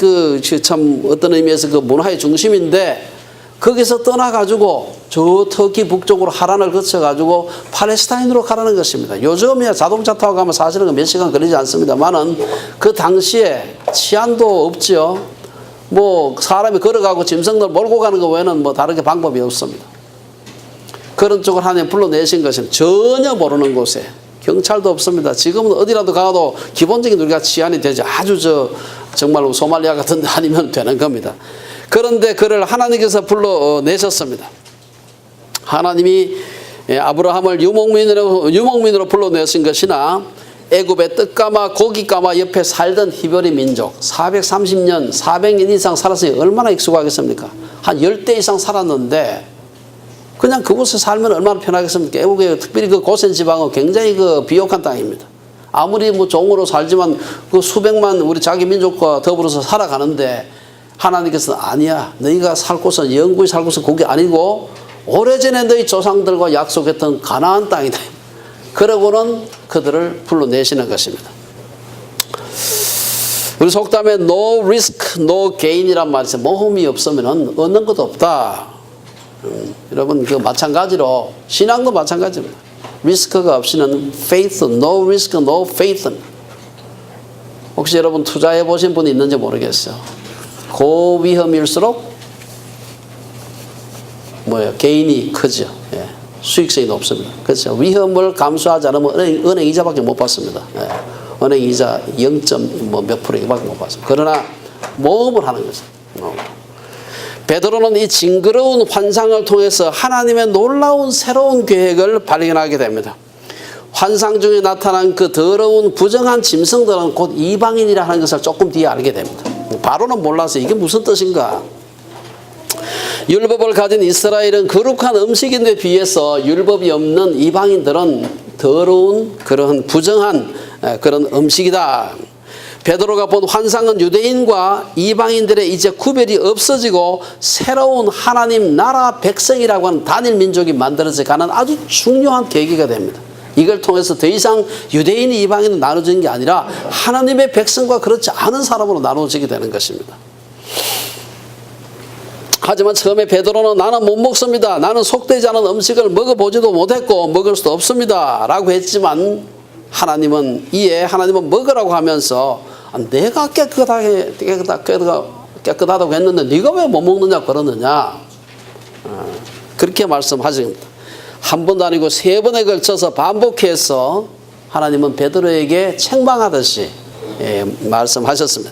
참 어떤 의미에서 그 문화의 중심인데 거기서 떠나가지고 저 터키 북쪽으로 하란을 거쳐가지고 팔레스타인으로 가라는 것입니다. 요즘이야 자동차 타고 가면 사실은 몇 시간 걸리지 않습니다만은 그 당시에 치안도 없죠. 뭐 사람이 걸어가고 짐승들 몰고 가는 거 외에는 뭐 다르게 방법이 없습니다. 그런 쪽을 하나님 불러내신 것은 전혀 모르는 곳에 경찰도 없습니다. 지금은 어디라도 가도 기본적인 우리가 치안이 되죠. 아주 정말로 소말리아 같은 데 아니면 되는 겁니다. 그런데 그를 하나님께서 불러내셨습니다. 하나님이 아브라함을 유목민으로 불러내신 것이나 애굽의 떡가마 고기가마 옆에 살던 히브리 민족 430년 400년 이상 살았으니 얼마나 익숙하겠습니까? 한 10대 이상 살았는데 그냥 그곳에 살면 얼마나 편하겠습니까? 애국의 특별히 그 고센 지방은 굉장히 비옥한 땅입니다. 아무리 뭐 종으로 살지만 그 수백만 우리 자기 민족과 더불어서 살아가는데 하나님께서는 아니야. 너희가 살 곳은 영구히 살 곳은 거기 아니고 오래전에 너희 조상들과 약속했던 가나안 땅이다. 그러고는 그들을 불러내시는 것입니다. 우리 속담에 no risk, no gain이란 말이 있어요. 모험이 없으면 얻는 것도 없다. 여러분 마찬가지로 신앙도 마찬가지입니다. 리스크가 없이는 faith, no risk, no faith. 혹시 여러분 투자해 보신 분이 있는지 모르겠어요. 고위험일수록 개인이 크죠. 예. 수익성이 높습니다. 그렇죠. 위험을 감수하지 않으면 은행 이자밖에 못 받습니다. 예. 은행 이자 0.몇 %밖에 못 받습니다. 그러나 모험을 하는 거죠. 베드로는 이 징그러운 환상을 통해서 하나님의 놀라운 새로운 계획을 발견하게 됩니다. 환상 중에 나타난 그 더러운 부정한 짐승들은 곧 이방인이라 하는 것을 조금 뒤에 알게 됩니다. 바로는 몰라서 이게 무슨 뜻인가. 율법을 가진 이스라엘은 거룩한 음식인데 비해서 율법이 없는 이방인들은 더러운 그런 부정한 그런 음식이다. 베드로가 본 환상은 유대인과 이방인들의 이제 구별이 없어지고 새로운 하나님 나라 백성이라고 하는 단일 민족이 만들어져 가는 아주 중요한 계기가 됩니다. 이걸 통해서 더 이상 유대인이 이방인으로 나눠지는 게 아니라 하나님의 백성과 그렇지 않은 사람으로 나눠지게 되는 것입니다. 하지만 처음에 베드로는 나는 못 먹습니다. 나는 속되지 않은 음식을 먹어보지도 못했고 먹을 수도 없습니다. 라고 했지만 하나님은 먹으라고 하면서 내가 깨끗하다고 했는데 네가 왜 못 먹느냐 그러느냐. 그렇게 말씀하십니다. 한 번도 아니고 3번에 걸쳐서 반복해서 하나님은 베드로에게 책망하듯이 말씀하셨습니다.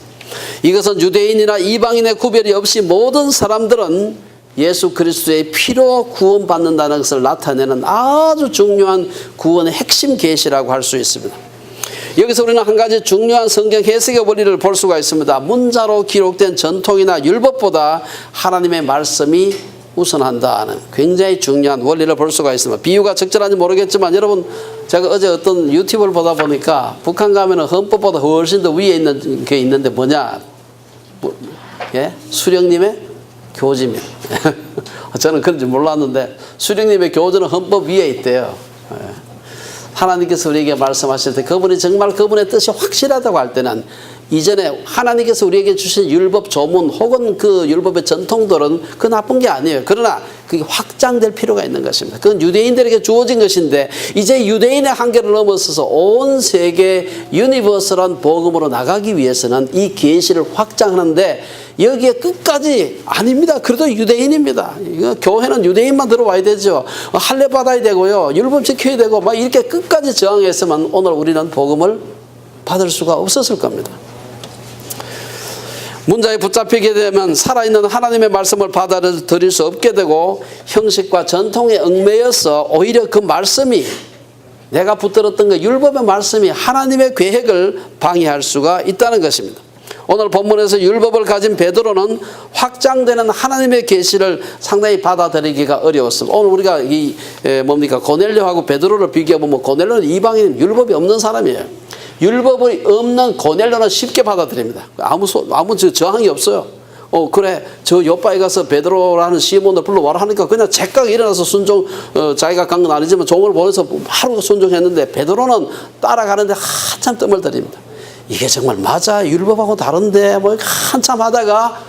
이것은 유대인이나 이방인의 구별이 없이 모든 사람들은 예수 그리스도의 피로 구원받는다는 것을 나타내는 아주 중요한 구원의 핵심 계시라고 할 수 있습니다. 여기서 우리는 한 가지 중요한 성경 해석의 원리를 볼 수가 있습니다. 문자로 기록된 전통이나 율법보다 하나님의 말씀이 우선한다는 굉장히 중요한 원리를 볼 수가 있습니다. 비유가 적절한지 모르겠지만 여러분 제가 어제 어떤 유튜브를 보다 보니까 북한 가면은 헌법보다 훨씬 더 위에 있는 게 있는데 뭐냐? 수령님의 교지입니다. 저는 그런지 몰랐는데 수령님의 교지는 헌법 위에 있대요. 하나님께서 우리에게 말씀하실 때 그분이 정말 그분의 뜻이 확실하다고 할 때는 이전에 하나님께서 우리에게 주신 율법 조문 혹은 그 율법의 전통들은 그 나쁜 게 아니에요. 그러나 그게 확장될 필요가 있는 것입니다. 그건 유대인들에게 주어진 것인데 이제 유대인의 한계를 넘어서서 온 세계 유니버설한 복음으로 나가기 위해서는 이 계시를 확장하는데 여기에 끝까지 아닙니다. 그래도 유대인입니다. 교회는 유대인만 들어와야 되죠. 할례 받아야 되고요. 율법 지켜야 되고 막 이렇게 끝까지 저항했으면 오늘 우리는 복음을 받을 수가 없었을 겁니다. 문자에 붙잡히게 되면 살아있는 하나님의 말씀을 받아들일 수 없게 되고 형식과 전통에 얽매여서 오히려 그 말씀이 내가 붙들었던 그 율법의 말씀이 하나님의 계획을 방해할 수가 있다는 것입니다. 오늘 본문에서 율법을 가진 베드로는 확장되는 하나님의 계시를 상당히 받아들이기가 어려웠습니다. 오늘 우리가 고넬료하고 베드로를 비교해보면 고넬료는 이방인, 율법이 없는 사람이에요. 율법이 없는 고넬료는 쉽게 받아들입니다. 아무 저항이 없어요. 그래, 저 옆바에 가서 베드로라는 시몬을 불러와라 하니까 그냥 제깍 일어나서 자기가 간 건 아니지만 종을 보내서 바로 순종했는데, 베드로는 따라가는데 한참 뜸을 들입니다. 이게 정말 맞아? 율법하고 다른데? 한참 하다가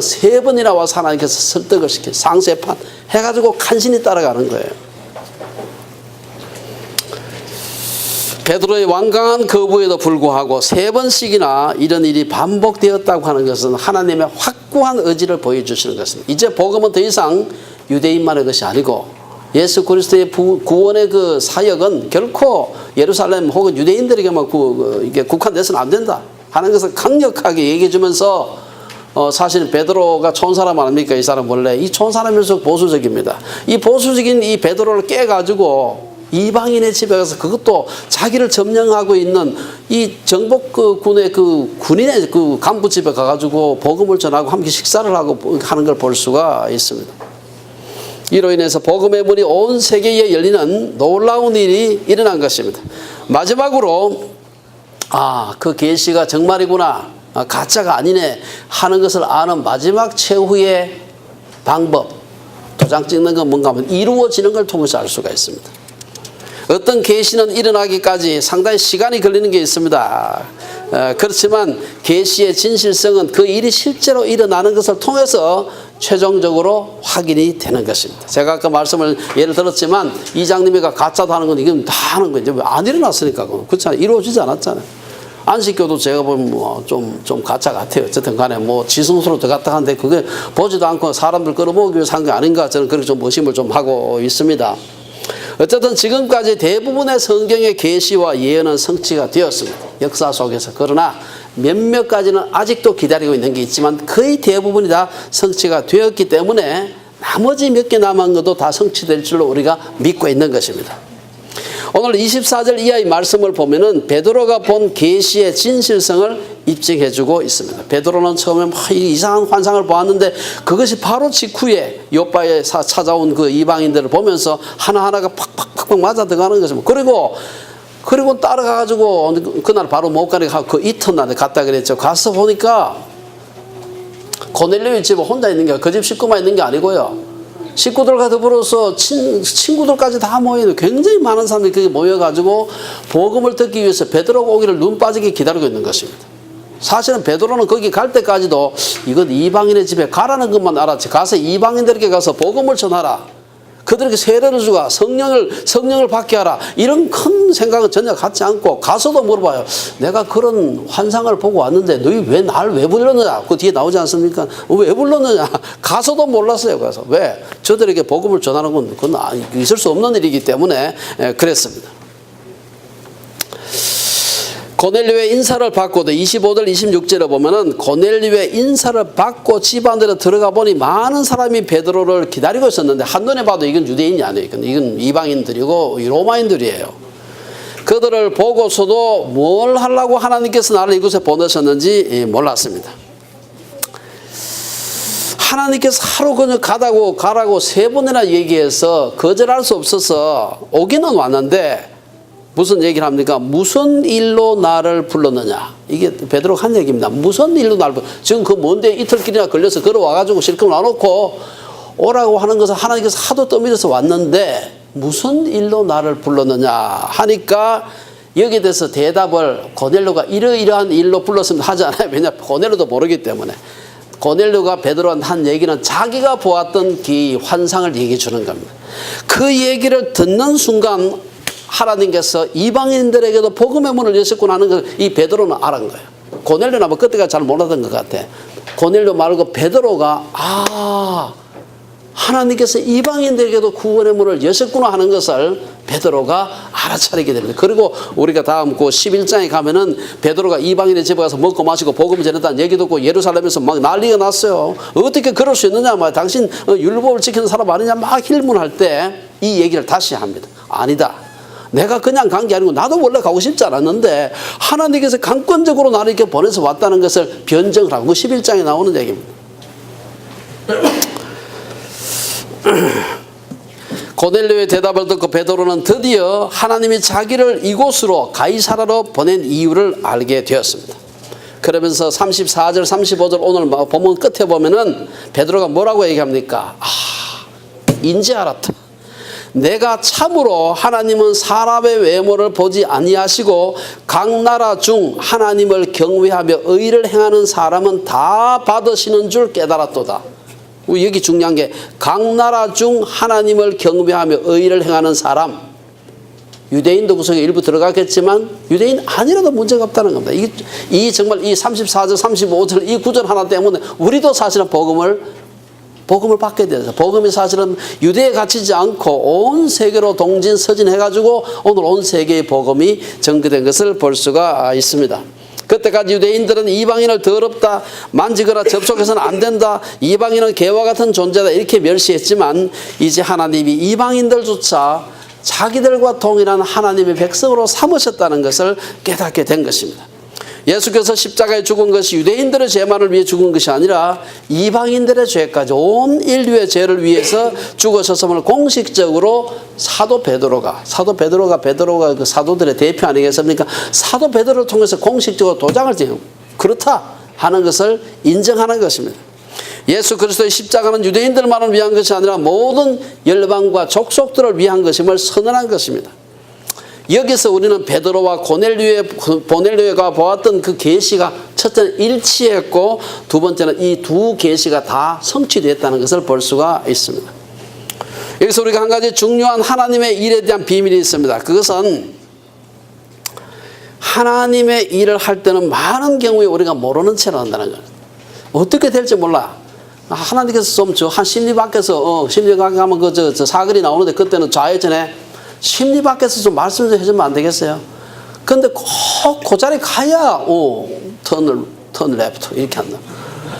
세 번이나 와서 하나님께서 설득을 시켜 상세판 해가지고 간신히 따라가는 거예요. 베드로의 완강한 거부에도 불구하고 3번씩이나 이런 일이 반복되었다고 하는 것은 하나님의 확고한 의지를 보여주시는 것입니다. 이제 복음은 더 이상 유대인만의 것이 아니고 예수 그리스도의 구원의 그 사역은 결코 예루살렘 혹은 유대인들에게만 이게 국한돼서는 안 된다 하는 것을 강력하게 얘기해 주면서 사실 베드로가 촌사람 아닙니까? 이 사람 원래 이 촌사람에서 보수적입니다. 이 보수적인 이 베드로를 깨가지고 이방인의 집에 가서, 그것도 자기를 점령하고 있는 이 정복 군의 군인의 간부 집에 가가지고 복음을 전하고 함께 식사를 하고 하는 걸 볼 수가 있습니다. 이로 인해서 복음의 문이 온 세계에 열리는 놀라운 일이 일어난 것입니다. 마지막으로 그 계시가 정말이구나, 가짜가 아니네 하는 것을 아는 마지막 최후의 방법, 도장 찍는 건 뭔가 하면 이루어지는 걸 통해서 알 수가 있습니다. 어떤 계시는 일어나기까지 상당히 시간이 걸리는 게 있습니다. 그렇지만 계시의 진실성은 그 일이 실제로 일어나는 것을 통해서 최종적으로 확인이 되는 것입니다. 제가 아까 예를 들었지만 이장님이가 가짜도 하는 건 이건 다 하는 거죠. 안 일어났으니까. 그렇잖아요. 이루어지지 않았잖아요. 안식교도 제가 보면 좀 가짜 같아요. 어쨌든 간에 지성소로 들어갔다 하는데 그게 보지도 않고 사람들 끌어모으기 위해서 한 게 아닌가, 저는 그렇게 좀 의심을 좀 하고 있습니다. 어쨌든 지금까지 대부분의 성경의 계시와 예언은 성취가 되었습니다. 역사 속에서. 그러나 몇몇 가지는 아직도 기다리고 있는 게 있지만 거의 대부분이 다 성취가 되었기 때문에 나머지 몇 개 남은 것도 다 성취될 줄로 우리가 믿고 있는 것입니다. 오늘 24절 이하의 말씀을 보면은 베드로가 본 계시의 진실성을 입증해주고 있습니다. 베드로는 처음에 이상한 환상을 보았는데 그것이 바로 직후에 요바에 찾아온 그 이방인들을 보면서 하나하나가 팍팍팍팍 맞아 들어가는 것입니다. 그리고 따라가가지고 그날 바로 못 가니까 그 이튿날에 갔다 그랬죠. 가서 보니까 고넬료의 집에 혼자 있는 게, 그 집 식구만 있는 게 아니고요, 식구들과 더불어서 친구들까지 다 모여있는 굉장히 많은 사람들이 거기 모여가지고 복음을 듣기 위해서 베드로가 오기를 눈 빠지게 기다리고 있는 것입니다. 사실은 베드로는 거기 갈 때까지도 이건 이방인의 집에 가라는 것만 알았지, 가서 이방인들에게 가서 복음을 전하라, 그들에게 세례를 주고 성령을 받게 하라, 이런 큰 생각은 전혀 갖지 않고 가서도 물어봐요. 내가 그런 환상을 보고 왔는데 너희 날 왜 불렀느냐? 그 뒤에 나오지 않습니까? 왜 불렀느냐? 가서도 몰랐어요. 그래서 왜? 저들에게 복음을 전하는 건 그건 있을 수 없는 일이기 때문에 그랬습니다. 고넬료의 인사를 받고도 25절 26절에 보면은 고넬료의 인사를 받고 집 안으로 들어가 보니 많은 사람이 베드로를 기다리고 있었는데 한눈에 봐도 이건 유대인이 아니에요. 이건 이방인들이고 로마인들이에요. 그들을 보고서도 뭘 하려고 하나님께서 나를 이곳에 보내셨는지 몰랐습니다. 하나님께서 하루 그냥 가라고 3번이나 얘기해서 거절할 수 없어서 오기는 왔는데 무슨 얘기를 합니까? 무슨 일로 나를 불렀느냐? 이게 베드로가 한 얘기입니다. 무슨 일로 나를 지금 그 먼데 이틀길이나 걸려서 걸어와가지고 실컷 놔놓고 오라고 하는 것은 하나님께서 하도 떠밀어서 왔는데 무슨 일로 나를 불렀느냐 하니까 여기에 대해서 대답을 고넬료가 이러이러한 일로 불렀으면 하지 않아요. 왜냐하면 고넬료도 모르기 때문에. 고넬료가 베드로한테 한 얘기는 자기가 보았던 그 환상을 얘기해 주는 겁니다. 그 얘기를 듣는 순간 하나님께서 이방인들에게도 복음의 문을 여셨구나 하는 걸 이 베드로는 알은 거예요. 고넬료는 아마 그때가 잘 몰랐던 것 같아. 고넬료 말고 베드로가 하나님께서 이방인들에게도 구원의 문을 여셨구나 하는 것을 베드로가 알아차리게 됩니다. 그리고 우리가 다음 그 11장에 가면은 베드로가 이방인의 집에 가서 먹고 마시고 복음 전했다는 얘기 듣고 예루살렘에서 막 난리가 났어요. 어떻게 그럴 수 있느냐, 당신 율법을 지키는 사람 아니냐 막 힐문할 때 이 얘기를 다시 합니다. 아니다. 내가 그냥 간 게 아니고 나도 원래 가고 싶지 않았는데 하나님께서 강권적으로 나를 이렇게 보내서 왔다는 것을 변증을 하고 11장에 나오는 얘기입니다. 고넬료의 대답을 듣고 베드로는 드디어 하나님이 자기를 이곳으로 가이사라로 보낸 이유를 알게 되었습니다. 그러면서 34절 35절 오늘 본문 끝에 보면은 베드로가 뭐라고 얘기합니까? 인지 알았다. 내가 참으로 하나님은 사람의 외모를 보지 아니하시고 각 나라 중 하나님을 경외하며 의를 행하는 사람은 다 받으시는 줄 깨달았도다. 여기 중요한 게 각 나라 중 하나님을 경배하며 의를 행하는 사람, 유대인도 구성에 일부 들어갔겠지만 유대인 아니라도 문제가 없다는 겁니다. 이 정말 이 34절 35절 이 구절 하나 때문에 우리도 사실은 복음을 받게 되죠. 복음이 사실은 유대에 갇히지 않고 온 세계로 동진서진해가지고 오늘 온 세계의 복음이 전개된 것을 볼 수가 있습니다. 그때까지 유대인들은 이방인을 더럽다, 만지거나 접촉해서는 안 된다, 이방인은 개와 같은 존재다 이렇게 멸시했지만 이제 하나님이 이방인들조차 자기들과 동일한 하나님의 백성으로 삼으셨다는 것을 깨닫게 된 것입니다. 예수께서 십자가에 죽은 것이 유대인들의 죄만을 위해 죽은 것이 아니라 이방인들의 죄까지 온 인류의 죄를 위해서 죽으셨음을 공식적으로 사도 베드로가 그 사도들의 대표 아니겠습니까? 사도 베드로를 통해서 공식적으로 도장을 찍고 그렇다 하는 것을 인정하는 것입니다. 예수 그리스도의 십자가는 유대인들만을 위한 것이 아니라 모든 열방과 족속들을 위한 것임을 선언한 것입니다. 여기서 우리는 베드로와 고넬료가 보았던 그 계시가 첫째는 일치했고 두 번째는 이 두 계시가 다 성취됐다는 것을 볼 수가 있습니다. 여기서 우리가 한 가지 중요한 하나님의 일에 대한 비밀이 있습니다. 그것은 하나님의 일을 할 때는 많은 경우에 우리가 모르는 채로 한다는 거예요. 어떻게 될지 몰라. 하나님께서 좀 한 심리 밖에서 심리학 가면 저 사글이 나오는데 그때는 좌회전에 심리 밖에서 좀 말씀 좀 해주면 안 되겠어요? 근데 꼭 그 자리 가야 턴 레프트 이렇게 한다.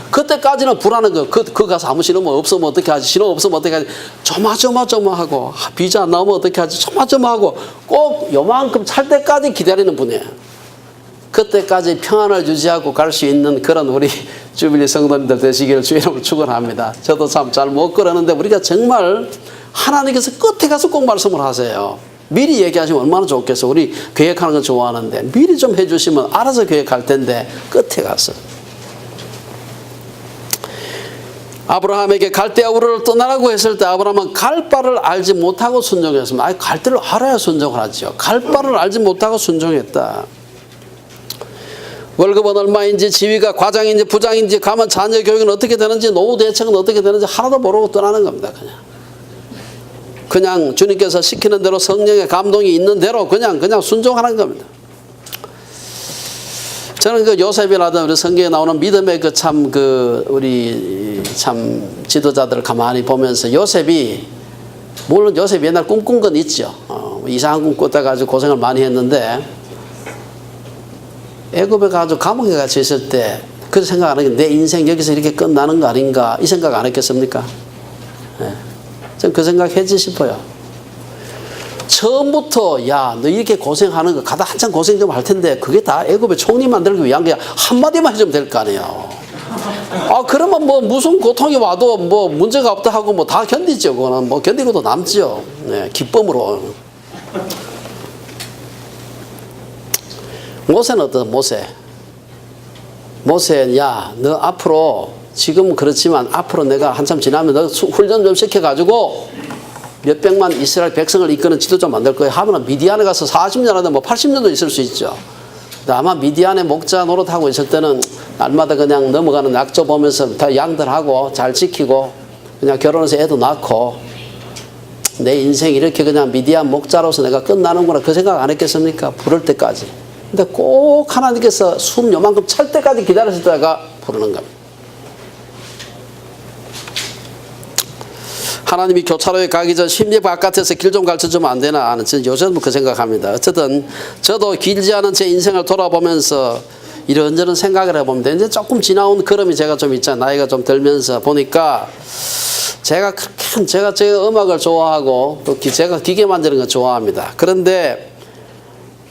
그때까지는 불안한 거예요. 그 가서 아무 신호 없으면 어떻게 하지? 신호 없으면 어떻게 하지? 조마조마하고 비자 안 나오면 어떻게 하지? 조마조마하고 꼭 요만큼 찰 때까지 기다리는 분이에요. 그때까지 평안을 유지하고 갈 수 있는 그런 우리 주빌리 성도님들 되시기를 주의 이름으로 축원합니다. 저도 참 잘 못 그러는데 우리가 정말 하나님께서 끝에 가서 꼭 말씀을 하세요. 미리 얘기하시면 얼마나 좋겠어. 우리 계획하는 건 좋아하는데 미리 좀 해주시면 알아서 계획할 텐데 끝에 가서. 아브라함에게 갈대아 우르를 떠나라고 했을 때 아브라함은 갈 바를 알지 못하고 순종했습니다. 갈 데를 알아야 순종을 하죠. 갈 바를 알지 못하고 순종했다. 월급은 얼마인지, 지위가 과장인지 부장인지, 가면 자녀 교육은 어떻게 되는지, 노후 대책은 어떻게 되는지 하나도 모르고 떠나는 겁니다. 그냥 주님께서 시키는 대로 성령의 감동이 있는 대로 그냥 순종하는 겁니다. 저는 그 요셉이라든 우리 성경에 나오는 믿음의 우리 지도자들을 가만히 보면서 요셉이, 물론 요셉이 옛날 꿈꾼 건 있죠. 이상한 꿈 꿔가지고 고생을 많이 했는데, 애굽에 가서 감옥에 갇혀 있을 때 그 생각 안 하겠, 내 인생 여기서 이렇게 끝나는 거 아닌가 이 생각 안 했겠습니까? 네. 전 그 생각 했지 싶어요. 처음부터 야 너 이렇게 고생하는 거 가다 한참 고생 좀 할 텐데 그게 다 애굽의 총리 만들기 위한 게 한마디만 해주면 될 거 아니에요. 그러면 뭐 무슨 고통이 와도 뭐 문제가 없다 하고 뭐 다 견디죠. 그거는 뭐 견디고도 남죠. 네, 기쁨으로. 모세는 어떤 모세 야 너 앞으로 지금은 그렇지만 앞으로 내가 한참 지나면 너 훈련 좀 시켜가지고 몇백만 이스라엘 백성을 이끄는 지도자 만들 거야 하면 미디안에 가서 40년 하다 뭐 80년도 있을 수 있죠. 아마 미디안에 목자 노릇하고 있을 때는 날마다 그냥 넘어가는 약조 보면서 다 양들하고 잘 지키고 그냥 결혼해서 애도 낳고 내 인생 이렇게 그냥 미디안 목자로서 내가 끝나는구나 그 생각 안 했겠습니까? 부를 때까지. 근데 꼭 하나님께서 숨 요만큼 찰 때까지 기다리셨다가 부르는 겁니다. 하나님이 교차로에 가기 전 심리 바깥에서 길 좀 가르쳐주면 안 되나 하는 저는 요새는 그 생각합니다. 어쨌든 저도 길지 않은 제 인생을 돌아보면서 이런저런 생각을 해보면 이제 조금 지나온 걸음이 제가 좀 있잖아요. 나이가 좀 들면서 보니까 제가 음악을 좋아하고 또 제가 기계 만드는 거 좋아합니다. 그런데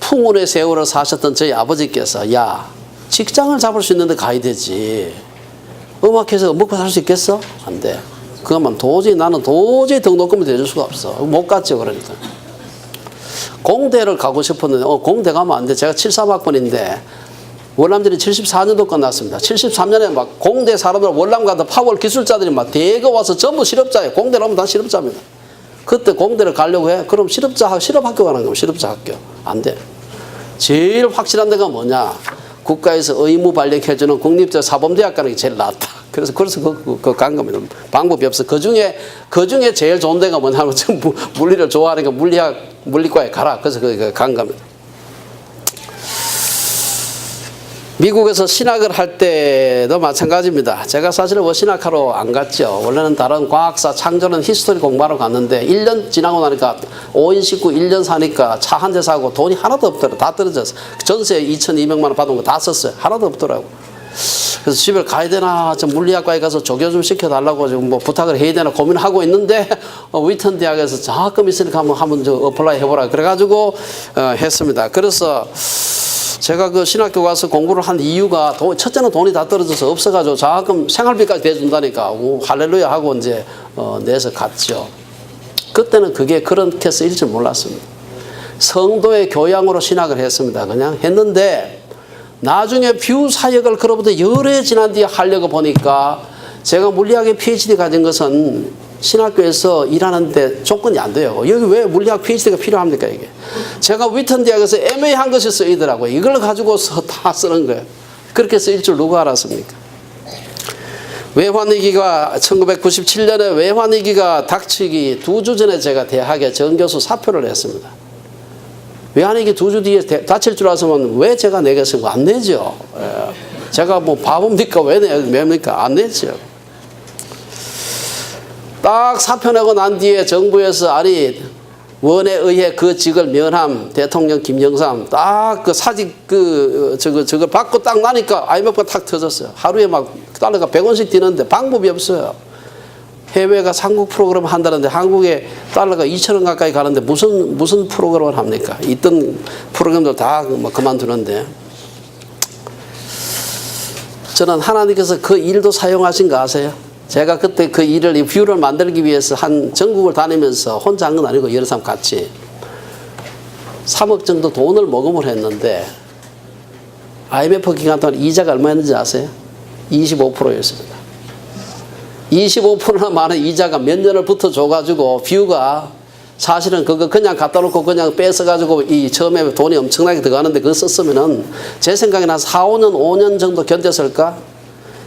풍운의 세월을 사셨던 저희 아버지께서 야, 직장을 잡을 수 있는데 가야 되지. 음악해서 먹고 살 수 있겠어? 안 돼. 그것만 나는 도저히 등록금을 대줄 수가 없어. 못 갔죠, 그러니까. 공대를 가고 싶었는데, 공대 가면 안 돼. 제가 73학번인데, 월남전이 74년도 끝났습니다. 73년에 막 공대 사람들 월남 가다 파월 기술자들이 막 대거 와서 전부 실업자예요. 공대를 하면 다 실업자입니다. 그때 공대를 가려고 해. 그럼 실업학교 가는 거면 실업자 학교. 안 돼. 제일 확실한 데가 뭐냐. 국가에서 의무 발령해주는 국립대 사범대학 가는 게 제일 낫다. 그래서 간 겁니다. 방법이 없어. 그 중에 제일 좋은 데가 뭐냐면 물리를 좋아하니까 물리과에 가라. 그래서 간 겁니다. 미국에서 신학을 할 때도 마찬가지입니다. 제가 사실은 신학하러 안 갔죠. 원래는 다른 과학사, 창조는 히스토리 공부하러 갔는데 1년 지나고 나니까 5인 식구 1년 사니까 차 한 대 사고 돈이 하나도 없더라고요. 다 떨어졌어. 전세 2,200만 원 받은 거 다 썼어요. 하나도 없더라고요. 그래서 집에 가야 되나, 좀 물리학과에 가서 조교 좀 시켜달라고 지금 뭐 부탁을 해야 되나 고민하고 있는데 위턴 대학에서 장학금 있으니까 한번 저 어플라이 해보라. 그래가지고 했습니다. 그래서 제가 그 신학교 가서 공부를 한 이유가 첫째는 돈이 다 떨어져서 없어가지고 장학금 생활비까지 대준다니까 할렐루야 하고 이제 내서 갔죠. 그때는 그게 그렇게 쓰일 줄 몰랐습니다. 성도의 교양으로 신학을 했습니다. 그냥 했는데 나중에 뷰 사역을 그로부터 여러 해 지난 뒤에 하려고 보니까 제가 물리학에 PhD 가진 것은 신학교에서 일하는데 조건이 안 돼요. 여기 왜 물리학 PhD가 필요합니까, 이게? 제가 위턴 대학에서 MA 한 것이 쓰이더라고요. 이걸 가지고서 다 쓰는 거예요. 그렇게 쓰일 줄 누가 알았습니까? 외환위기가 1997년에 외환위기가 닥치기 2주 전에 제가 대학에 정교수 사표를 냈습니다. 외환위기 2주 뒤에 닥칠 줄 알았으면 왜 제가 내겠습니까? 안 내죠. 제가 뭐 바보입니까? 왜 냅니까? 안 내죠. 딱 사표 내고 난 뒤에 정부에서 원에 의해 그 직을 면함 대통령 김영삼 딱 그 사직 저걸 받고 딱 나니까 IMF가 탁 터졌어요. 하루에 막 달러가 100원씩 뛰는데 방법이 없어요. 해외가 상국 프로그램 한다는데 한국에 달러가 2,000원 가까이 가는데 무슨 프로그램을 합니까? 있던 프로그램들 다 그만두는데 저는 하나님께서 그 일도 사용하신 거 아세요? 제가 그때 그 일을, 이 뷰를 만들기 위해서 한 전국을 다니면서 혼자 한 건 아니고 여러 사람 같이 3억 정도 돈을 모금을 했는데 IMF 기간 동안 이자가 얼마였는지 아세요? 25%였습니다. 25%나 많은 이자가 몇 년을 붙어줘가지고 뷰가 사실은 그거 그냥 갖다 놓고 그냥 뺏어가지고 이 처음에 돈이 엄청나게 들어가는데 그거 썼으면은 제 생각에는 한 4, 5년, 5년 정도 견뎠을까?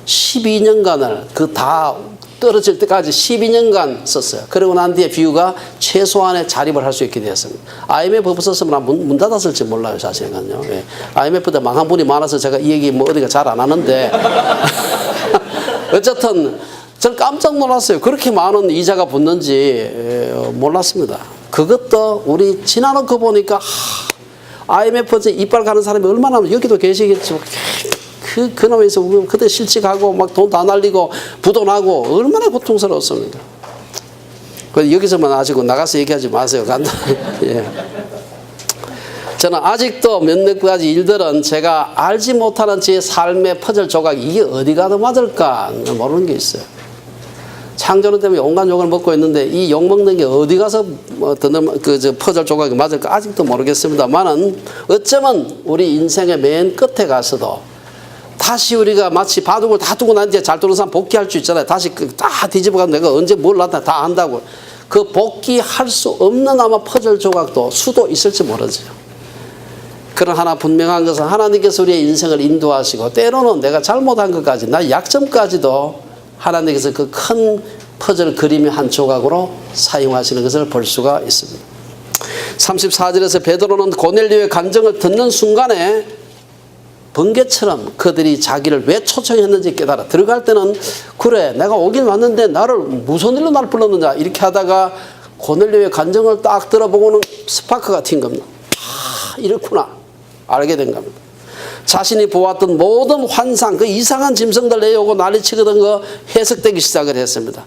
12년간을 그 다 떨어질 때까지 12년간 썼어요. 그러고 난 뒤에 뷰가 최소한의 자립을 할 수 있게 되었습니다. IMF 없었으면 문 닫았을지 몰라요, 사실은요. 예. IMF 때 망한 분이 많아서 제가 이 얘기 뭐 어디가 잘 안 하는데 어쨌든 저는 깜짝 놀랐어요. 그렇게 많은 이자가 붙는지 몰랐습니다. 그것도 우리 지나놓고 보니까 IMF 이빨 가는 사람이 얼마나 여기도 계시겠죠. 그놈에서 그때 실직하고 막 돈 다 날리고 부도 나고 얼마나 고통스러웠습니까? 여기서만 아시고 나가서 얘기하지 마세요. 간단히. 예. 저는 아직도 몇몇 가지 일들은 제가 알지 못하는 제 삶의 퍼즐 조각 이게 어디 가도 맞을까 모르는 게 있어요. 창조론 때문에 온갖 욕을 먹고 있는데 이 욕 먹는 게 어디 가서 퍼즐 조각이 맞을까 아직도 모르겠습니다만은 어쩌면 우리 인생의 맨 끝에 가서도 다시 우리가 마치 바둑을 다 두고 난 뒤에 잘 두는 사람 복귀할 수 있잖아요. 다시 다 뒤집어가면 내가 언제 뭘 났다 다 안다고. 그 복귀할 수 없는 아마 퍼즐 조각도 수도 있을지 모르죠. 그런 하나 분명한 것은 하나님께서 우리의 인생을 인도하시고 때로는 내가 잘못한 것까지 나의 약점까지도 하나님께서 그 큰 퍼즐 그림의 한 조각으로 사용하시는 것을 볼 수가 있습니다. 34절에서 베드로는 고넬료의 간증을 듣는 순간에 번개처럼 그들이 자기를 왜 초청했는지 깨달아. 들어갈 때는 그래 내가 오긴 왔는데 무슨 일로 나를 불렀느냐 이렇게 하다가 고넬료의 간증을 딱 들어보고는 스파크가 튄 겁니다. 이렇구나 알게 된 겁니다. 자신이 보았던 모든 환상 그 이상한 짐승들 내려오고 난리치거든 거 해석되기 시작을 했습니다.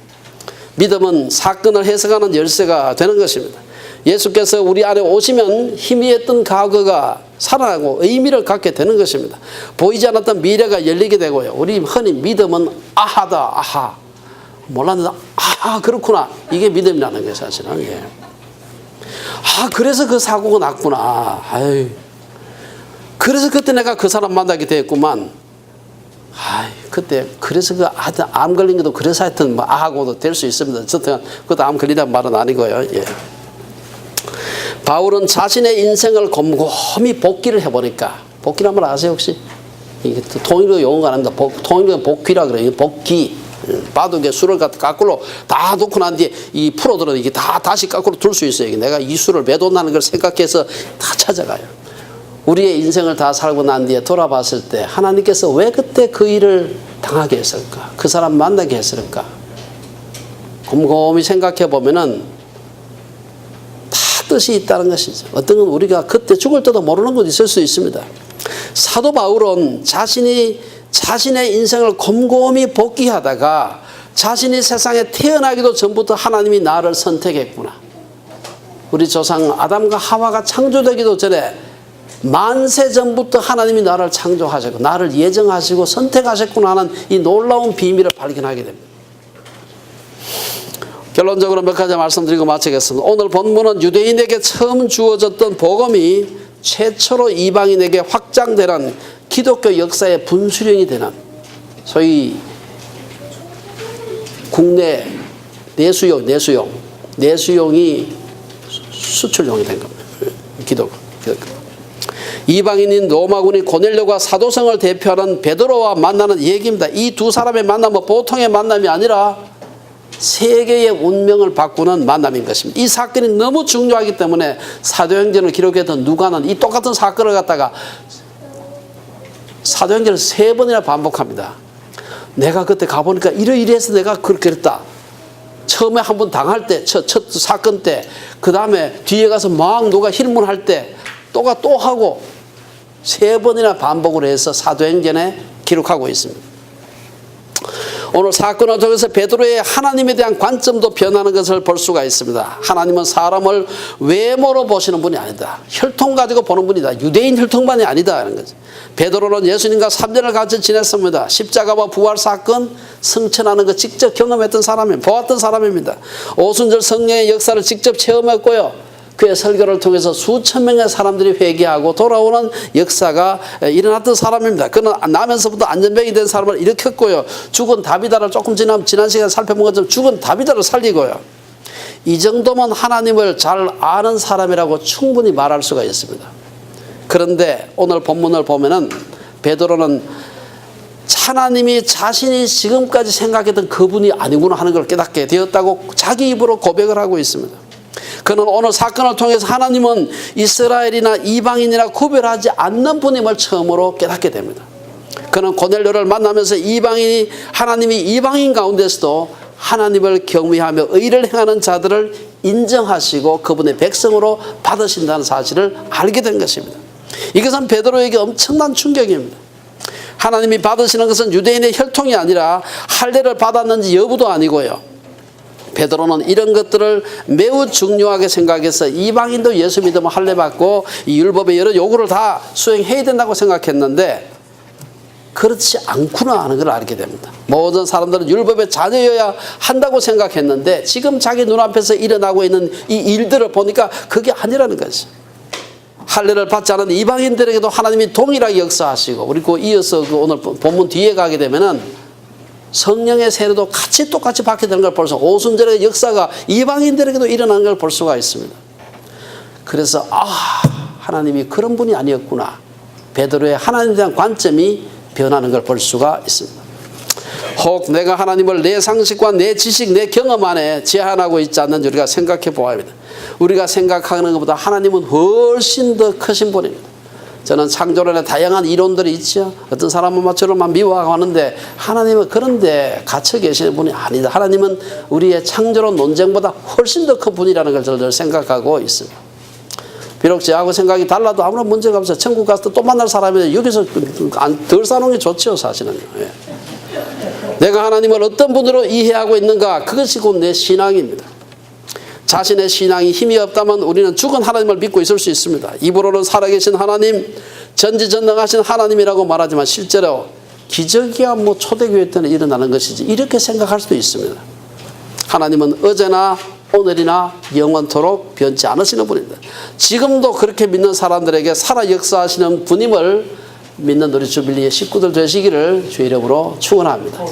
믿음은 사건을 해석하는 열쇠가 되는 것입니다. 예수께서 우리 안에 오시면 희미했던 과거가 살아나고 의미를 갖게 되는 것입니다. 보이지 않았던 미래가 열리게 되고요. 우리 흔히 믿음은 아하다, 아하. 몰랐는데 아하, 그렇구나. 이게 믿음이라는 게 사실은. 예. 아, 그래서 그 사고가 났구나. 아유. 그래서 그때 내가 그 사람 만나게 됐구만. 아이, 그때 그래서 그 암 걸린 것도 그래서 하여튼 뭐 아하고도 될 수 있습니다. 어쨌든 그것도 암 걸리다는 말은 아니고요. 예. 바울은 자신의 인생을 곰곰이 복기를 해보니까, 복기란 말 아세요 혹시? 이게 통일교 용어가 아닙니다. 통일교 복귀라 그래요. 복귀. 바둑에 수를 거꾸로 다 놓고 난 뒤에 이 프로들은 이게 다 다시 거꾸로 둘 수 있어요. 이게 내가 이 수를 매도한다는 걸 생각해서 다 찾아가요. 우리의 인생을 다 살고 난 뒤에 돌아봤을 때 하나님께서 왜 그때 그 일을 당하게 했을까? 그 사람 만나게 했을까? 곰곰이 생각해 보면은 다 뜻이 있다는 것이죠. 어떤 건 우리가 그때 죽을 때도 모르는 것도 있을 수 있습니다. 사도 바울은 자신의 인생을 곰곰이 복기하다가 자신이 세상에 태어나기도 전부터 하나님이 나를 선택했구나. 우리 조상 아담과 하와가 창조되기도 전에 만세 전부터 하나님이 나를 창조하셨고 나를 예정하시고 선택하셨구나 하는 이 놀라운 비밀을 발견하게 됩니다. 결론적으로 몇 가지 말씀드리고 마치겠습니다. 오늘 본문은 유대인에게 처음 주어졌던 복음이 최초로 이방인에게 확장되는 기독교 역사의 분수령이 되는 소위 국내 내수용이 수출용이 된 겁니다. 기독교. 이방인인 로마군이 고넬료가 사도성을 대표하는 베드로와 만나는 얘기입니다. 이 두 사람의 만남은 보통의 만남이 아니라 세계의 운명을 바꾸는 만남인 것입니다. 이 사건이 너무 중요하기 때문에 사도행전을 기록했던 누가는 이 똑같은 사건을 갖다가 사도행전을 3번이나 반복합니다. 내가 그때 가보니까 이러이러해서 내가 그렇게 했다. 처음에 한번 당할 때, 첫 사건 때, 그 다음에 뒤에 가서 막 누가 hir문할 때 또가 또 하고 3번이나 반복을 해서 사도행전에 기록하고 있습니다. 오늘 사건을 통해서 베드로의 하나님에 대한 관점도 변하는 것을 볼 수가 있습니다. 하나님은 사람을 외모로 보시는 분이 아니다. 혈통 가지고 보는 분이다. 유대인 혈통만이 아니다 하는 거죠. 베드로는 예수님과 3년을 같이 지냈습니다. 십자가와 부활 사건 승천하는 거 직접 경험했던 사람입니다. 보았던 사람입니다. 오순절 성령의 역사를 직접 체험했고요. 그의 설교를 통해서 수천 명의 사람들이 회개하고 돌아오는 역사가 일어났던 사람입니다. 그는 나면서부터 안전병이 된 사람을 일으켰고요. 죽은 다비다를 조금 지난 시간에 살펴본 것처럼 죽은 다비다를 살리고요. 이 정도면 하나님을 잘 아는 사람이라고 충분히 말할 수가 있습니다. 그런데 오늘 본문을 보면은 베드로는 하나님이 자신이 지금까지 생각했던 그분이 아니구나 하는 걸 깨닫게 되었다고 자기 입으로 고백을 하고 있습니다. 그는 오늘 사건을 통해서 하나님은 이스라엘이나 이방인이나 구별하지 않는 분임을 처음으로 깨닫게 됩니다. 그는 고넬료를 만나면서 하나님이 이방인 가운데서도 하나님을 경외하며 의를 행하는 자들을 인정하시고 그분의 백성으로 받으신다는 사실을 알게 된 것입니다. 이것은 베드로에게 엄청난 충격입니다. 하나님이 받으시는 것은 유대인의 혈통이 아니라 할례를 받았는지 여부도 아니고요. 베드로는 이런 것들을 매우 중요하게 생각해서 이방인도 예수 믿으면 할례 받고 이 율법의 여러 요구를 다 수행해야 된다고 생각했는데 그렇지 않구나 하는 걸 알게 됩니다. 모든 사람들은 율법의 자녀여야 한다고 생각했는데 지금 자기 눈앞에서 일어나고 있는 이 일들을 보니까 그게 아니라는 것이. 할례를 받지 않은 이방인들에게도 하나님이 동일하게 역사하시고 그리고 이어서 오늘 본문 뒤에 가게 되면은 성령의 세례도 똑같이 받게 되는 걸 볼 수, 오순절의 역사가 이방인들에게도 일어나는 걸 볼 수가 있습니다. 그래서 하나님이 그런 분이 아니었구나. 베드로의 하나님에 대한 관점이 변하는 걸 볼 수가 있습니다. 혹 내가 하나님을 내 상식과 내 지식, 내 경험 안에 제한하고 있지 않는지 우리가 생각해 보아야 합니다. 우리가 생각하는 것보다 하나님은 훨씬 더 크신 분입니다. 저는 창조론에 다양한 이론들이 있죠. 어떤 사람은 저를 미워하는데 하나님은 그런데 갇혀 계시는 분이 아니다. 하나님은 우리의 창조론 논쟁보다 훨씬 더 큰 분이라는 걸 저는 생각하고 있습니다. 비록 저하고 생각이 달라도 아무런 문제가 없어요. 천국 가서 또 만날 사람이 여기서 덜 사는 게 좋죠, 사실은. 예. 내가 하나님을 어떤 분으로 이해하고 있는가, 그것이 곧 내 신앙입니다. 자신의 신앙이 힘이 없다면 우리는 죽은 하나님을 믿고 있을 수 있습니다. 입으로는 살아계신 하나님, 전지전능하신 하나님이라고 말하지만 실제로 기적이야 뭐 초대교회 때는 일어나는 것이지, 이렇게 생각할 수도 있습니다. 하나님은 어제나 오늘이나 영원토록 변치 않으시는 분입니다. 지금도 그렇게 믿는 사람들에게 살아 역사하시는 분임을 믿는 우리 주빌리의 식구들 되시기를 주의 이름으로 축원합니다.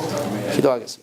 기도하겠습니다.